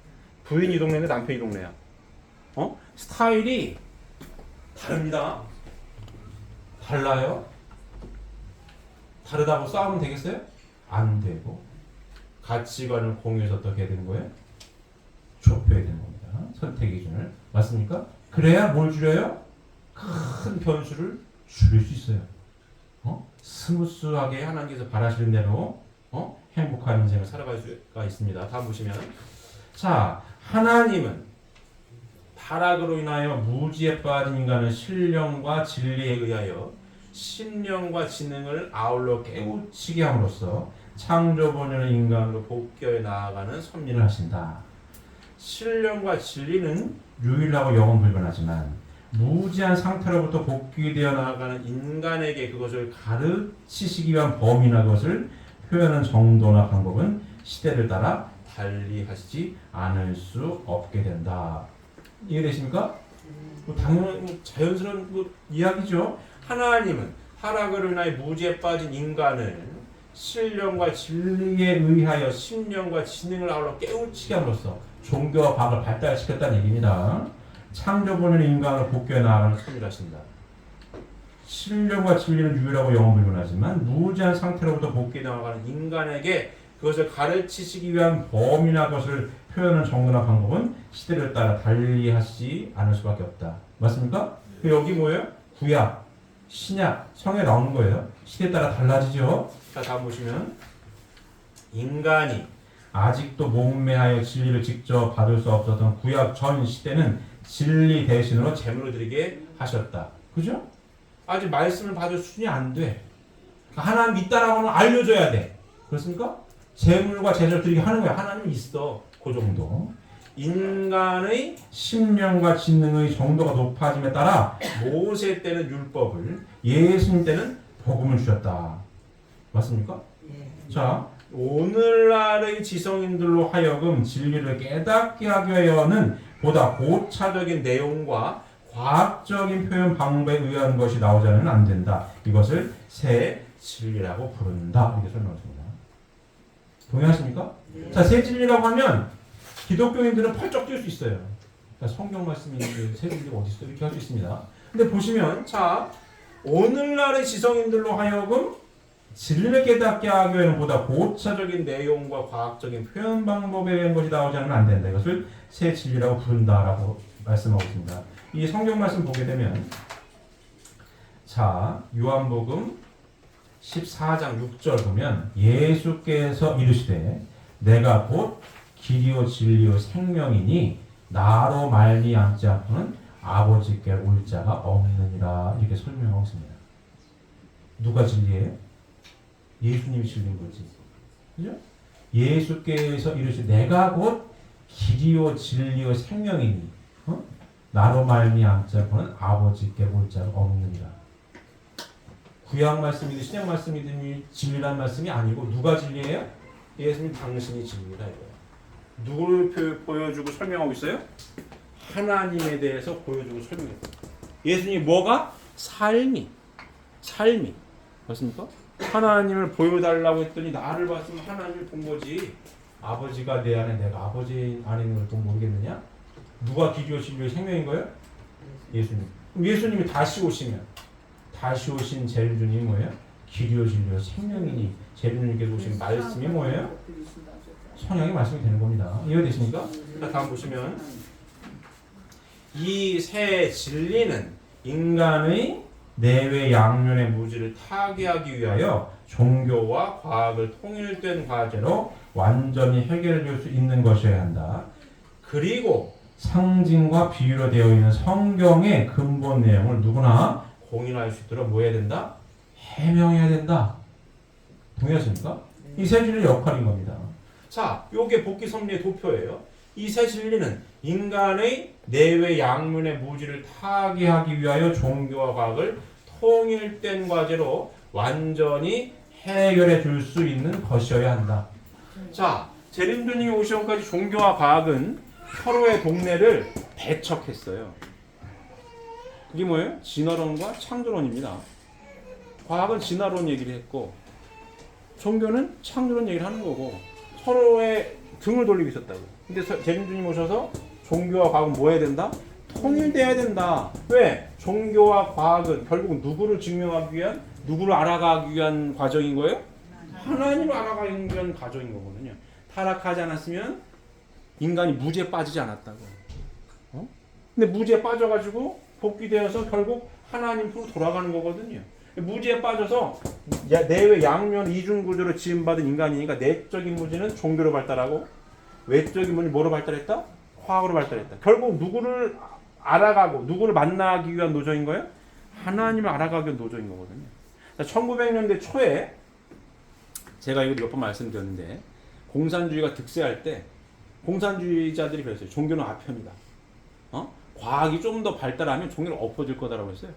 Speaker 3: 부인이 이 동네인데 남편이 이 동네야. 스타일이 다릅니다. 달라요. 다르다고 싸우면 되겠어요? 안 되고 가치관을 공유해서 어떻게 해야 되는 거예요? 좁혀야 되는 겁니다. 선택 기준을. 맞습니까?
Speaker 1: 그래야 뭘 줄여요? 큰 변수를 줄일 수 있어요. 스무스하게 하나님께서 바라시는 대로 행복한 인생을 살아갈 수가 있습니다. 다음 보시면 자, 하나님은 타락으로 인하여 무지에 빠진 인간을 신령과 진리에 의하여 심령과 지능을 아울러 깨우치게 함으로써 창조 본연의 인간으로 복귀해 나아가는 섭리를 하신다. 신령과 진리는 유일하고 영원 불변하지만 무지한 상태로부터 복귀되어 나아가는 인간에게 그것을 가르치시기 위한 범위나 그것을 표현하는 정도나 방법은 시대를 따라 달리 하시지 않을 수 없게 된다. 이해되십니까? 당연한 자연스러운 이야기죠. 하나님은 타락을 인하여 무지에 빠진 인간을 신령과 진리에 의하여 심령과 지능을 아울러 깨우치게 함으로써 종교와 과학을 발달시켰다는 얘기입니다. 창조 본연의 인간을 복귀해 나아가는 섭리를 하신다. 신령과 진리는 유일하고 영원불변하지만 무지한 상태로부터 복귀해 나아가는 인간에게 그것을 가르치시기 위한 범위나 것을 표현하는 정도나 방법은 시대를 따라 달리 하시지 않을 수밖에 없다. 맞습니까? 여기 뭐예요? 구약, 신약, 성에 나오는 거예요. 시대에 따라 달라지죠. 자, 다음 보시면 인간이 아직도 목매하여 진리를 직접 받을 수 없었던 구약 전 시대는 진리 대신으로 제물을 드리게 하셨다. 그죠? 아직 말씀을 받을 수준이 안 돼. 하나님 믿다라고 하면 알려줘야 돼. 그렇습니까? 제물과 제사를 드리게 하는 거야. 하나님 있어. 그 정도. 인간의 심령과 지능의 정도가 높아짐에 따라 모세 때는 율법을, 예수님 때는 복음을 주셨다. 맞습니까?
Speaker 4: 예.
Speaker 1: 자, 오늘날의 지성인들로 하여금 진리를 깨닫게 하기 위하여는 보다 고차적인 내용과 과학적인 표현 방법에 의한 것이 나오자는 안 된다. 이것을 새 진리라고 부른다. 이렇게 설명했습니다. 동의하십니까?
Speaker 4: 네.
Speaker 1: 자, 새 진리라고 하면 기독교인들은 펄쩍 뛸 수 있어요. 그러니까 성경 말씀이 새 진리가 어디 있어? 이렇게 할 수 있습니다. 근데 보시면 자, 오늘날의 지성인들로 하여금 진리를 깨닫게 하기 위해는 보다 고차적인 내용과 과학적인 표현 방법에 의한 것이 나오지 않으면 안 된다. 이것을 새 진리라고 부른다라고 말씀하고 있습니다. 이 성경 말씀 보게 되면 자, 요한복음 14장 6절 보면 예수께서 이르시되 내가 곧 길이요 진리요 생명이니 나로 말미암지 않고는 아버지께 올 자가 없느니라. 이렇게 설명하고 있습니다. 누가 진리예요? 예수님이 진리인 거지. 그죠? 예수께서 이르시되 내가 곧 길이요 진리요 생명이니 나로 말미암지 않고는 아버지께 올 자가 없느니라. 구약 말씀이든 신약 말씀이든 진리란 말씀이 아니고 누가 진리예요? 예수님 당신이 진리다 이거예요. 누구를 보여주고 설명하고 있어요? 하나님에 대해서 보여주고 설명해요. 예수님이 뭐가? 삶이 맞습니까? 하나님을 보여달라고 했더니 나를 봤으면 하나님을 본 거지. 아버지가 내 안에 내가 아버지 안에 있는 걸 모르겠느냐? 누가 길이요 진리요 생명인 거예요? 예수님. 그럼 예수님이 다시 오시면 다시 오신 재림주님이 뭐예요? 길이요 진리요 생명이니 재림주님께서 오신 말씀이 뭐예요? 성령의 말씀이 되는 겁니다. 이해되십니까? 자, 다음 보시면 이 새 진리는 인간의 내외 양면의 무지를 타개하기 위하여 종교와 과학을 통일된 과제로 완전히 해결될 수 있는 것이어야 한다. 그리고 상징과 비유로 되어 있는 성경의 근본 내용을 누구나 공인할 수 있도록 뭐 해야 된다? 해명해야 된다. 동의하십니까? 이 새 진리의 역할인 겁니다. 자, 요게 복귀 섭리의 도표예요. 이 새 진리는 인간의 내외 양면의 무지를 타개하기 위하여 종교와 과학을 통일된 과제로 완전히 해결해 줄 수 있는 것이어야 한다. 자, 재림주님이 오시기까지 종교와 과학은 서로의 동네를 배척했어요. 그게 뭐예요? 진화론과 창조론입니다. 과학은 진화론 얘기를 했고 종교는 창조론 얘기를 하는 거고 서로의 등을 돌리고 있었다고. 근데 재림주님 오셔서 종교와 과학은 뭐 해야 된다? 통일돼야 된다. 왜? 종교와 과학은 결국 누구를 증명하기 위한, 누구를 알아가기 위한 과정인 거예요? 하나님을 알아가기 위한 과정인 거거든요. 타락하지 않았으면 인간이 무지에 빠지지 않았다고.
Speaker 3: 근데 무지에 빠져가지고 복귀되어서 결국 하나님으로 돌아가는 거거든요. 무지에 빠져서 내외 양면 이중 구조로 지음받은 인간이니까 내적인 무지는 종교로 발달하고 외적인 무지는 뭐로 발달했다? 화학으로 발달했다. 결국 누구를 알아가고 누구를 만나기 위한 노조인 거예요? 하나님을 알아가기 위한 노조인 거거든요. 1900년대 초에 제가 이거 몇 번 말씀드렸는데 공산주의가 득세할 때 공산주의자들이 그랬어요. 종교는 아편이다. 과학이 좀 더 발달하면 종교는 엎어질 거다라고 했어요.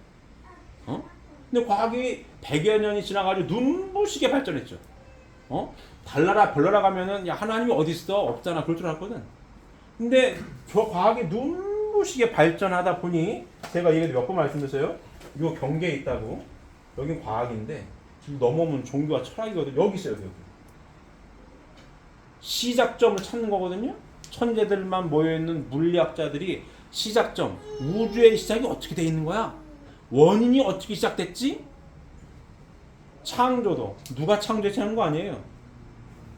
Speaker 3: 근데 과학이 100여 년이 지나가지고 눈부시게 발전했죠. 달나라 별나라 가면은 야 하나님이 어디 있어? 없잖아. 그럴 줄 알았거든. 근데 저 과학이 눈부시게 발전하다 보니 제가 얘기 몇 번 말씀드렸어요. 요 경계에 있다고. 여긴 과학인데 지금 넘어오면 종교와 철학이거든. 여기 있어요. 여기. 시작점을 찾는 거거든요. 천재들만 모여있는 물리학자들이 시작점, 우주의 시작이 어떻게 돼 있는 거야? 원인이 어떻게 시작됐지? 창조도 누가 창조했다는 거 아니에요.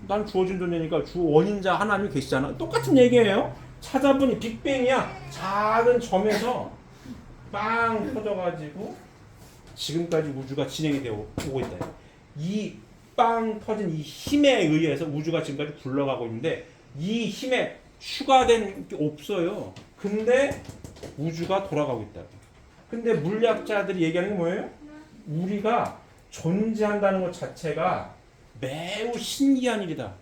Speaker 3: 난 주어진 존재니까 주 원인자 하나님이 계시잖아. 똑같은 얘기예요. 찾아보니 빅뱅이야. 작은 점에서 빵 터져가지고 지금까지 우주가 진행이 되어 오고 있다. 이 빵 터진 이 힘에 의해서 우주가 지금까지 굴러가고 있는데 이 힘에 추가된 게 없어요. 근데 우주가 돌아가고 있다. 근데 물리학자들이 얘기하는 게 뭐예요? 우리가 존재한다는 것 자체가 매우 신기한 일이다.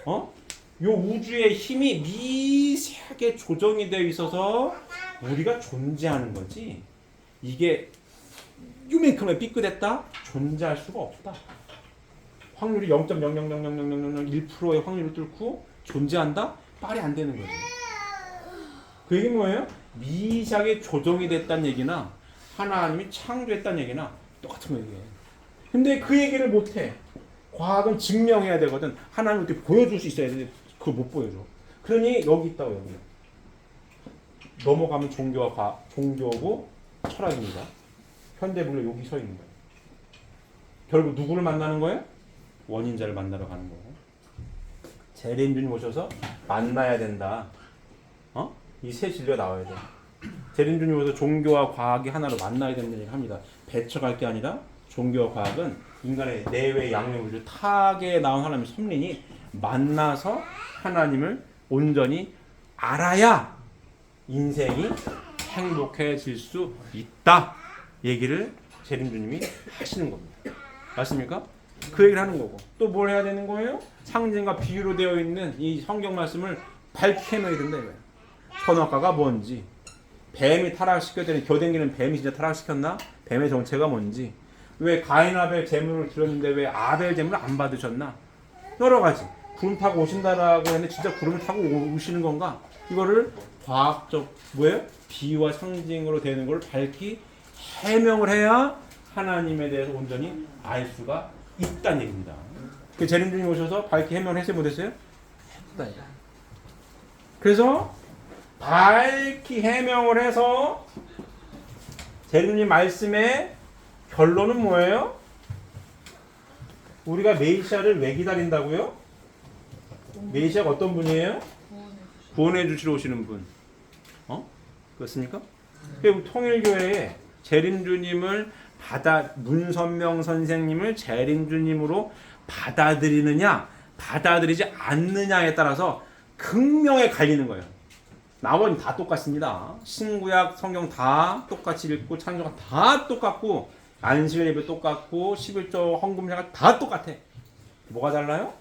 Speaker 3: 요 우주의 힘이 미세하게 조정이 되어 있어서 우리가 존재하는 거지. 이게 요만큼에 삐끗했다? 존재할 수가 없다. 확률이 0.0000001%의 확률을 뚫고 존재한다? 말이 안 되는 거예요. 그 얘기는 뭐예요? 미세하게 조정이 됐다는 얘기나 하나님이 창조했다는 얘기나 똑같은 얘기예요. 근데 그 얘기를 못해. 과학은 증명해야 되거든. 하나님 어떻게 보여줄 수 있어야 되는데 그걸 못 보여줘. 그러니 여기 있다고 여기. 넘어가면 종교고 철학입니다. 현대물리 여기 서 있는 거예요. 결국 누구를 만나는 거예요? 원인자를 만나러 가는 거고. 재림주님 오셔서 만나야 된다. 이 세 진리가 나와야 돼. 재림주님 오셔서 종교와 과학이 하나로 만나야 된다는 얘기를 합니다. 배척할 게 아니라 종교와 과학은 인간의 내외 양면우주 타계에 나온 하나님의 섭린이 만나서 하나님을 온전히 알아야 인생이 행복해질 수 있다. 얘기를 재림주님이 하시는 겁니다. 맞습니까? 그 얘기를 하는 거고. 또 뭘 해야 되는 거예요? 상징과 비유로 되어 있는 이 성경 말씀을 밝혀내야 된다 이거예요. 선악과가 뭔지, 뱀이 타락시켰더니 겨댕기는 뱀이 진짜 타락시켰나? 뱀의 정체가 뭔지, 왜 가인 아벨 제물을 드렸는데 왜 아벨 제물을 안 받으셨나? 여러 가지. 구름 타고 오신다라고 했는데 진짜 구름을 타고 오시는 건가? 이거를 과학적 뭐예요? 비유와 상징으로 되는 걸 밝히 해명을 해야 하나님에 대해서 온전히 알 수가 있다는 얘기입니다. 그 재림주님 오셔서 밝히 해명을 했어요? 못했어요? 했다. 그래서 밝히 해명을 해서 재림주님 말씀의 결론은 뭐예요? 우리가 메시아를 왜 기다린다고요? 메시아가 어떤 분이에요? 구원해 주시러 오시는 분. 그렇습니까? 통일교회에 재림주님을 문선명 선생님을 재림주님으로 받아들이느냐 받아들이지 않느냐에 따라서 극명에 갈리는 거예요. 나머지는 다 똑같습니다. 신구약 성경 다 똑같이 읽고 창조가 다 똑같고 안식일 예배 똑같고 11조 헌금제가 다 똑같아. 뭐가 달라요?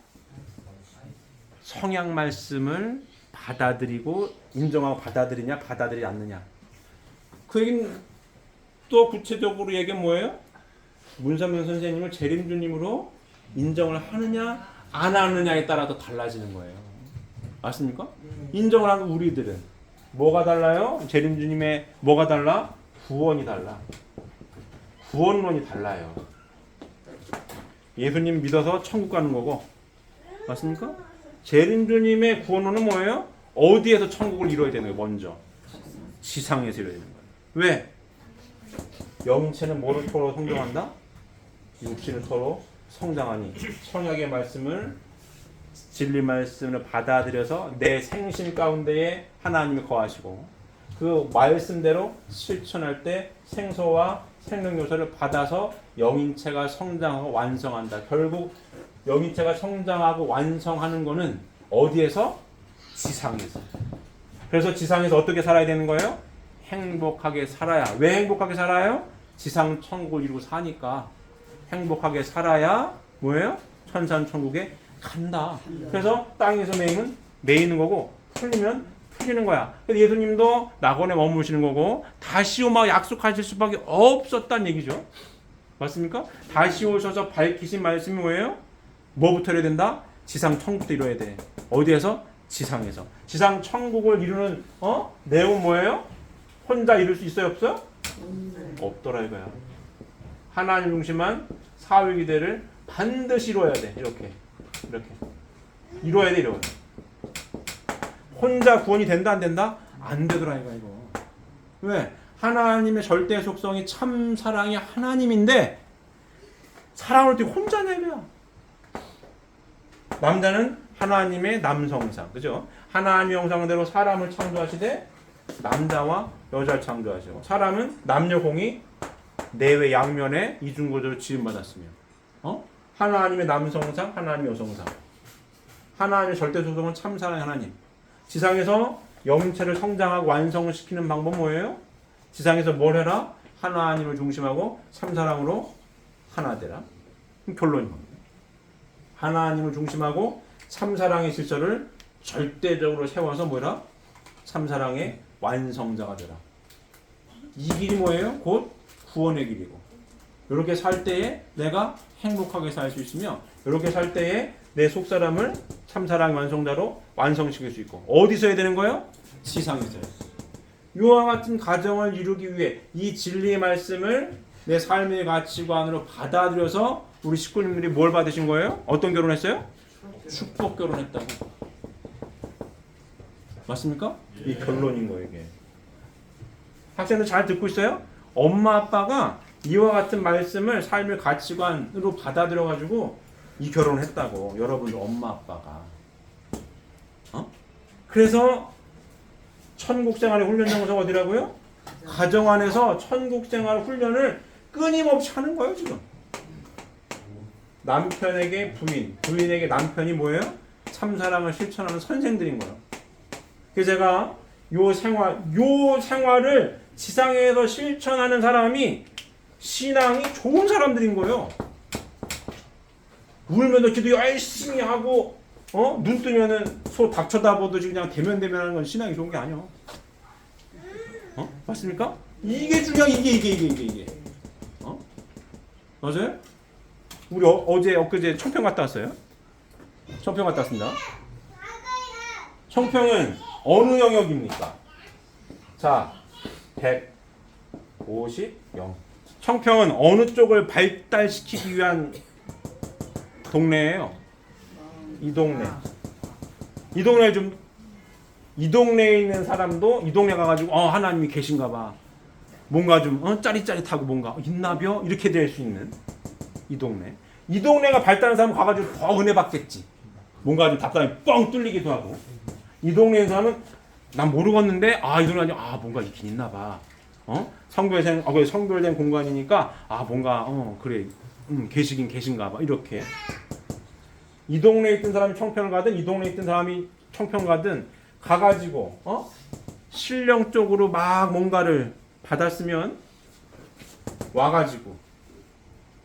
Speaker 3: 성약 말씀을 받아들이고 인정하고 받아들이냐 받아들이지 않느냐. 그 얘기는 또 구체적으로 얘기는 뭐예요? 문선명 선생님을 재림주님으로 인정을 하느냐 안 하느냐에 따라서 달라지는 거예요. 맞습니까? 인정을 하는 우리들은 뭐가 달라요? 재림주님의 뭐가 달라? 구원이 달라. 구원론이 달라요. 예수님 믿어서 천국 가는 거고, 맞습니까? 재림주님의 구원론은 뭐예요? 어디에서 천국을 이루어야 되는 거예요? 먼저 지상에서 이루어야 되는 거예요. 왜? 영체는 뭐를 토로 성장한다? 육신을 토로 성장하니 성약의 말씀을 진리 말씀을 받아들여서 내 생신 가운데에 하나님이 거하시고 그 말씀대로 실천할 때 생소와 생명 요소를 받아서 영인체가 성장하고 완성한다. 결국 영인체가 성장하고 완성하는 거는 어디에서? 지상에서. 그래서 지상에서 어떻게 살아야 되는 거예요? 행복하게 살아야. 왜 행복하게 살아요? 지상 천국을 이루고 사니까 행복하게 살아야 뭐예요? 천상천국에 간다. 그래서 땅에서 매이는 거고 풀리면 풀리는 거야. 그래서 예수님도 낙원에 머무시는 거고 다시 오마 약속하실 수밖에 없었다는 얘기죠. 맞습니까? 다시 오셔서 밝히신 말씀이 뭐예요? 뭐부터 이뤄야 된다? 지상 천국도 이뤄야 돼. 어디에서? 지상에서. 지상 천국을 이루는 내용은 뭐예요? 혼자 이룰 수 있어요, 없어요? 없더라 이거야. 하나님 중심한 사회기대를 반드시 이루어야 돼. 이렇게 이루어야 돼. 혼자 구원이 된다 안 된다? 안 되더라 이거. 왜? 하나님의 절대 속성이 참 사랑이 하나님인데 사랑을 어떻게 혼자 내려? 남자는 하나님의 남성상, 그죠? 하나님의 형상대로 사람을 창조하시되 남자와 여자를 창조하시고 사람은 남녀 공이 내외 양면에 이중구조로 지음받았으며 하나님의 남성상, 하나님의 여성상. 하나님의 절대 속성은 참 사랑의 하나님. 지상에서 영체를 성장하고 완성을 시키는 방법은 뭐예요? 지상에서 뭘 해라? 하나님을 중심하고 참사랑으로 하나 되라. 결론입니다. 하나님을 중심하고 참사랑의 질서를 절대적으로 세워서 뭐라? 참사랑의 완성자가 되라. 이 길이 뭐예요? 곧 구원의 길이고 이렇게 살 때에 내가 행복하게 살 수 있으며 이렇게 살 때에 내 속사람을 참사랑의 완성자로 완성시킬 수 있고 어디서 해야 되는 거예요? 지상에서요. 이와 같은 가정을 이루기 위해 이 진리의 말씀을 내 삶의 가치관으로 받아들여서 우리 식구님들이 뭘 받으신 거예요? 어떤 결혼했어요? 축복 결혼했다고. 맞습니까? 이 결론인 거예요 이게. 학생들 잘 듣고 있어요? 엄마 아빠가 이와 같은 말씀을 삶의 가치관으로 받아들여가지고 이 결혼을 했다고. 여러분들 엄마 아빠가. 그래서 천국생활의 훈련 장소가 어디라고요? 가정 안에서 천국생활 훈련을 끊임없이 하는 거예요 지금. 남편에게 부인, 부인에게 남편이 뭐예요? 참사랑을 실천하는 선생들인 거예요. 그래서 제가 요 생활을 지상에서 실천하는 사람이 신앙이 좋은 사람들인 거예요. 울면서 기도 열심히 하고 눈 뜨면은 소 닭 쳐다보듯이 그냥 대면하는 건 신앙이 좋은 게 아니야. 맞습니까? 이게 중요한 이게. 맞아요? 우리 어제 엊그제 청평 갔다 왔어요. 청평 갔다 왔습니다. 청평은 어느 영역입니까? 자, 150영. 청평은 어느 쪽을 발달시키기 위한 동네예요. 이 동네. 이 동네에 있는 사람도 이 동네 가가지고 하나님이 계신가 봐. 뭔가 좀 짜릿짜릿하고 뭔가 있나벼? 이렇게 될 수 있는 이 동네. 이 동네가 발달한 사람 가가지고 더 은혜 받겠지. 뭔가 좀 답답이 뻥 뚫리기도 하고. 이 동네에 사람은 난 모르겠는데 이 동네 뭔가 있긴 있나 봐. 성별된 공간이니까 뭔가 그래 계시긴 계신가 봐. 이렇게. 이 동네에 있던 사람이 청평을 가든 이 동네에 있던 사람이 청평 가든 가가지고 신령적으로 막 뭔가를 받았으면 와가지고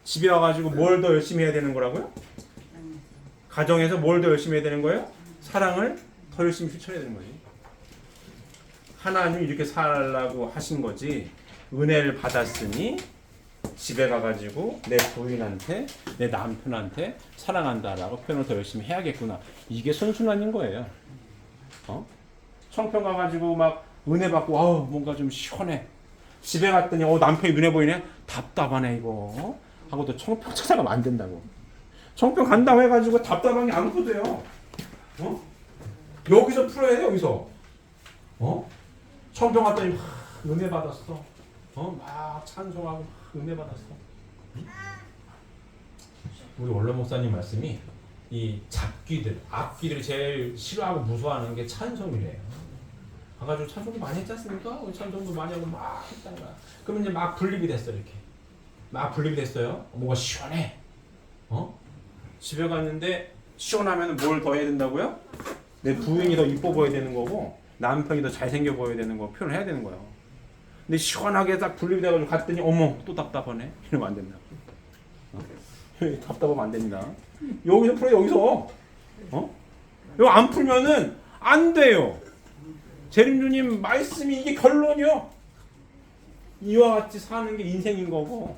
Speaker 3: 집에 와가지고 뭘 더 열심히 해야 되는 거라고요? 가정에서 뭘 더 열심히 해야 되는 거예요? 사랑을 더 열심히 실천해야 되는 거지. 하나님이 이렇게 살라고 하신 거지. 은혜를 받았으니 집에 가가지고 내 부인한테 내 남편한테 사랑한다라고 표현을 더 열심히 해야겠구나. 이게 선순환인 거예요. 청평 가가지고 막 은혜 받고 뭔가 좀 시원해. 집에 갔더니 남편이 눈에 보이네. 답답하네 이거. 하고 또 청평 찾아가면 안 된다고. 청평 간다고 해가지고 답답한 게 안 풀어져요. 여기서 풀어야 돼 여기서. 청평 갔더니 은혜 받았어. 막 찬송하고 막 은혜 받았어.
Speaker 1: 우리 원로 목사님 말씀이 이 잡귀들, 악귀들이 제일 싫어하고 무서워하는 게 찬송이래요.
Speaker 3: 가가지고 찬송도 많이 했지 않습니까? 우리 찬송도 많이 하고 막 했다가 그러면 이제 막 분립이 됐어 이렇게 막 분립이 됐어요. 뭐가 시원해. 집에 갔는데 시원하면 뭘 더 해야 된다고요? 내 부인이 더 이뻐 보여야 되는 거고 남편이 더 잘생겨 보여야 되는 거 표현을 해야 되는 거예요. 근데 시원하게 딱 분립이 돼가지고 갔더니 어머 또 답답하네. 이러면 안 된다. 답답하면 안 됩니다. 여기서 풀어 여기서. 이거 안 풀면은 안 돼요. 재림주님 말씀이 이게 결론이요. 이와 같이 사는 게 인생인 거고.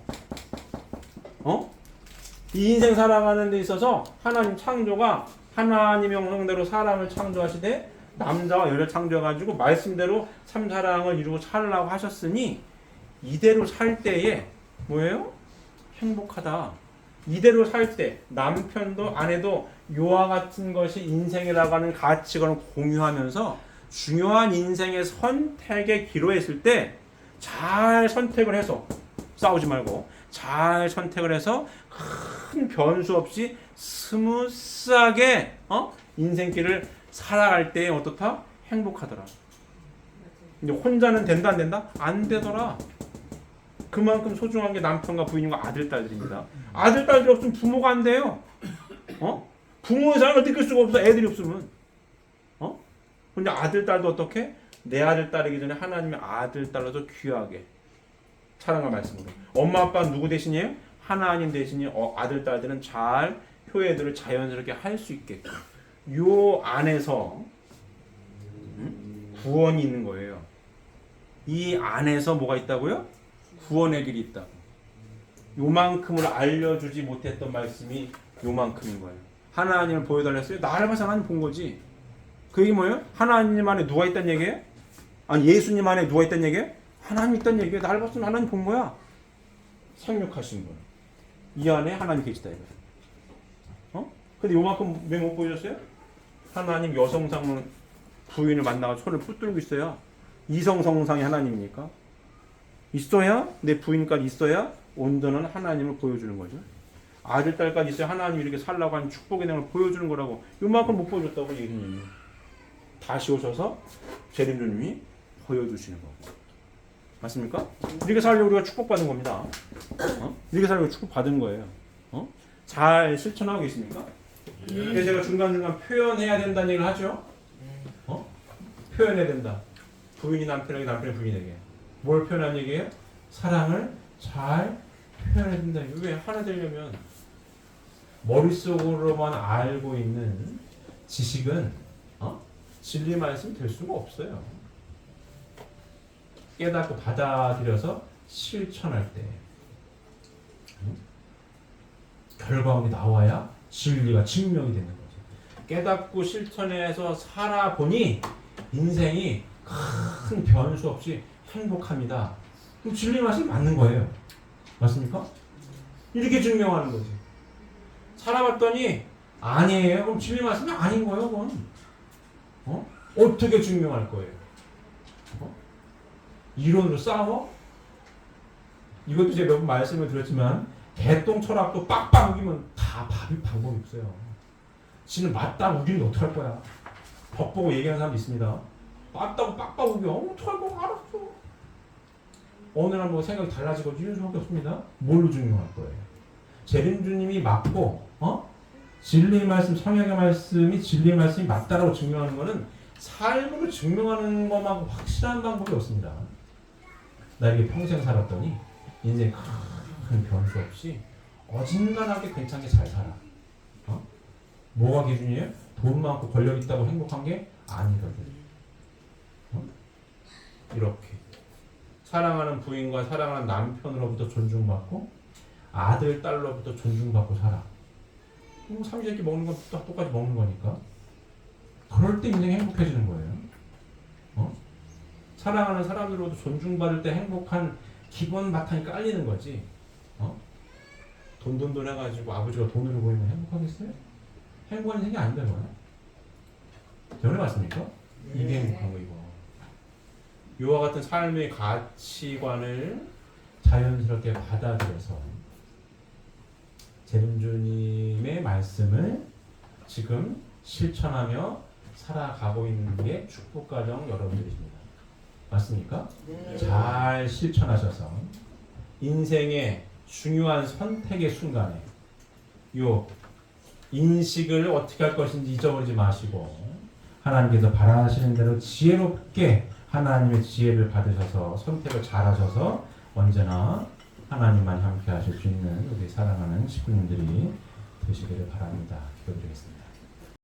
Speaker 3: 이 인생 살아가는 데 있어서 하나님 창조가 하나님의 형상대로 사람을 창조하시되 남자와 여자를 창조해가지고 말씀대로 참사랑을 이루고 살라고 하셨으니 이대로 살 때에 뭐예요? 행복하다. 이대로 살 때 남편도 아내도 이와 같은 것이 인생이라고 하는 가치관을 공유하면서 중요한 인생의 선택의 기로에 있을 때 잘 선택을 해서 싸우지 말고 잘 선택을 해서 큰 변수 없이 스무스하게 인생길을 살아갈 때 어떻다? 행복하더라. 이제 혼자는 된다 안 된다? 안 되더라. 그만큼 소중한 게 남편과 부인과 아들 딸들입니다. 아들 딸들이 없으면 부모가 안 돼요. 부모의 사랑을 느낄 수가 없어. 애들이 없으면. 근데 아들 딸도 어떻게? 내 아들 딸이기 전에 하나님의 아들 딸로도 귀하게 사랑과 말씀으로. 엄마 아빠는 누구 대신이에요? 하나님 대신이 아들 딸들은 잘 효애들을 자연스럽게 할 수 있게끔. 요 안에서 구원이 있는 거예요. 이 안에서 뭐가 있다고요? 구원의 길이 있다고. 요만큼을 알려주지 못했던 말씀이 요만큼인 거예요. 하나님을 보여달랬어요. 나를 봐서 하나님 본 거지. 그 얘기 뭐예요? 하나님 안에 누가 있다는 얘기예요? 아니 예수님 안에 누가 있다는 얘기예요? 하나님 있다는 얘기예요. 나를 봤으면 하나님 본 거야. 생육하신 분. 이 안에 하나님 계시다 이거예요. 근데 요만큼 왜 못 보여줬어요? 하나님 여성상은 부인을 만나서 손을 붙들고 있어야 이성성상이 하나님이니까 있어야 내 부인까지 있어야 온전한 하나님을 보여주는 거죠. 아들 딸까지 있어야 하나님이 이렇게 살라고 하는 축복의 내용을 보여주는 거라고. 요만큼 못 보여줬다고 예수님이 다시 오셔서 재림주님이 보여주시는 거고. 맞습니까? 이렇게 살려고 우리가 축복받은 겁니다. 이렇게 살려고 축복받은 거예요. 잘 실천하고 계십니까? 그래서 제가 중간중간 표현해야 된다는 얘기를 하죠. 표현해야 된다. 부인이 남편에게, 남편이 부인에게. 뭘 표현한 얘기예요? 사랑을 잘 표현해야 된다. 왜? 하나 되려면 머릿속으로만 알고 있는 지식은 진리 말씀이 될 수가 없어요. 깨닫고 받아들여서 실천할 때 결과물이 나와야 진리가 증명이 되는 거죠. 깨닫고 실천해서 살아보니 인생이 큰 변수 없이 행복합니다. 그럼 진리 말씀이 맞는 거예요. 맞습니까? 이렇게 증명하는 거지. 살아봤더니 아니에요. 그럼 진리 말씀이 아닌 거예요. 그건. 어떻게 증명할 거예요? 이론으로 싸워? 이것도 제가 몇 번 말씀을 드렸지만 개똥 철학도 빡빡 우기면 다 방법이 없어요. 지는 맞다 우기는데 어떡할 거야? 벽 보고 얘기하는 사람도 있습니다. 맞다고 빡빡 우겨. 어떡할 거야? 알았어. 어느 날 뭐 생각이 달라지고 이럴 수밖에 없습니다. 뭘로 증명할 거예요? 재림주님이 맞고 진리의 말씀, 성령의 말씀이 진리의 말씀이 맞다라고 증명하는 것은 삶으로 증명하는 것만 확실한 방법이 없습니다. 나 이게 평생 살았더니 인생 큰 변수 없이 어진간하게 괜찮게 잘 살아. 뭐가 기준이에요? 돈 많고 권력 있다고 행복한 게 아니거든. 이렇게 사랑하는 부인과 사랑하는 남편으로부터 존중받고 아들, 딸로부터 존중받고 살아. 삼시세끼 먹는 건 똑같이 먹는 거니까. 그럴 때 인생이 행복해지는 거예요. 사랑하는 사람들로부터 존중받을 때 행복한 기본 바탕이 깔리는 거지. 돈 해가지고 아버지가 돈으로 보이면 행복하겠어요? 행복한 인생이 아닌다 이거야. 전에 맞습니까? 이게 행복한 거 이거. 이와 같은 삶의 가치관을 자연스럽게 받아들여서 재림주님의 말씀을 지금 실천하며
Speaker 1: 살아가고 있는 게 축복가정 여러분들이십니다. 맞습니까?
Speaker 4: 네.
Speaker 1: 잘 실천하셔서 인생의 중요한 선택의 순간에 요 인식을 어떻게 할 것인지 잊어버리지 마시고 하나님께서 바라시는 대로 지혜롭게 하나님의 지혜를 받으셔서 선택을 잘하셔서 언제나 하나님만 함께 하실 수 있는 우리 사랑하는 식구님들이 되시기를 바랍니다. 기도드리겠습니다.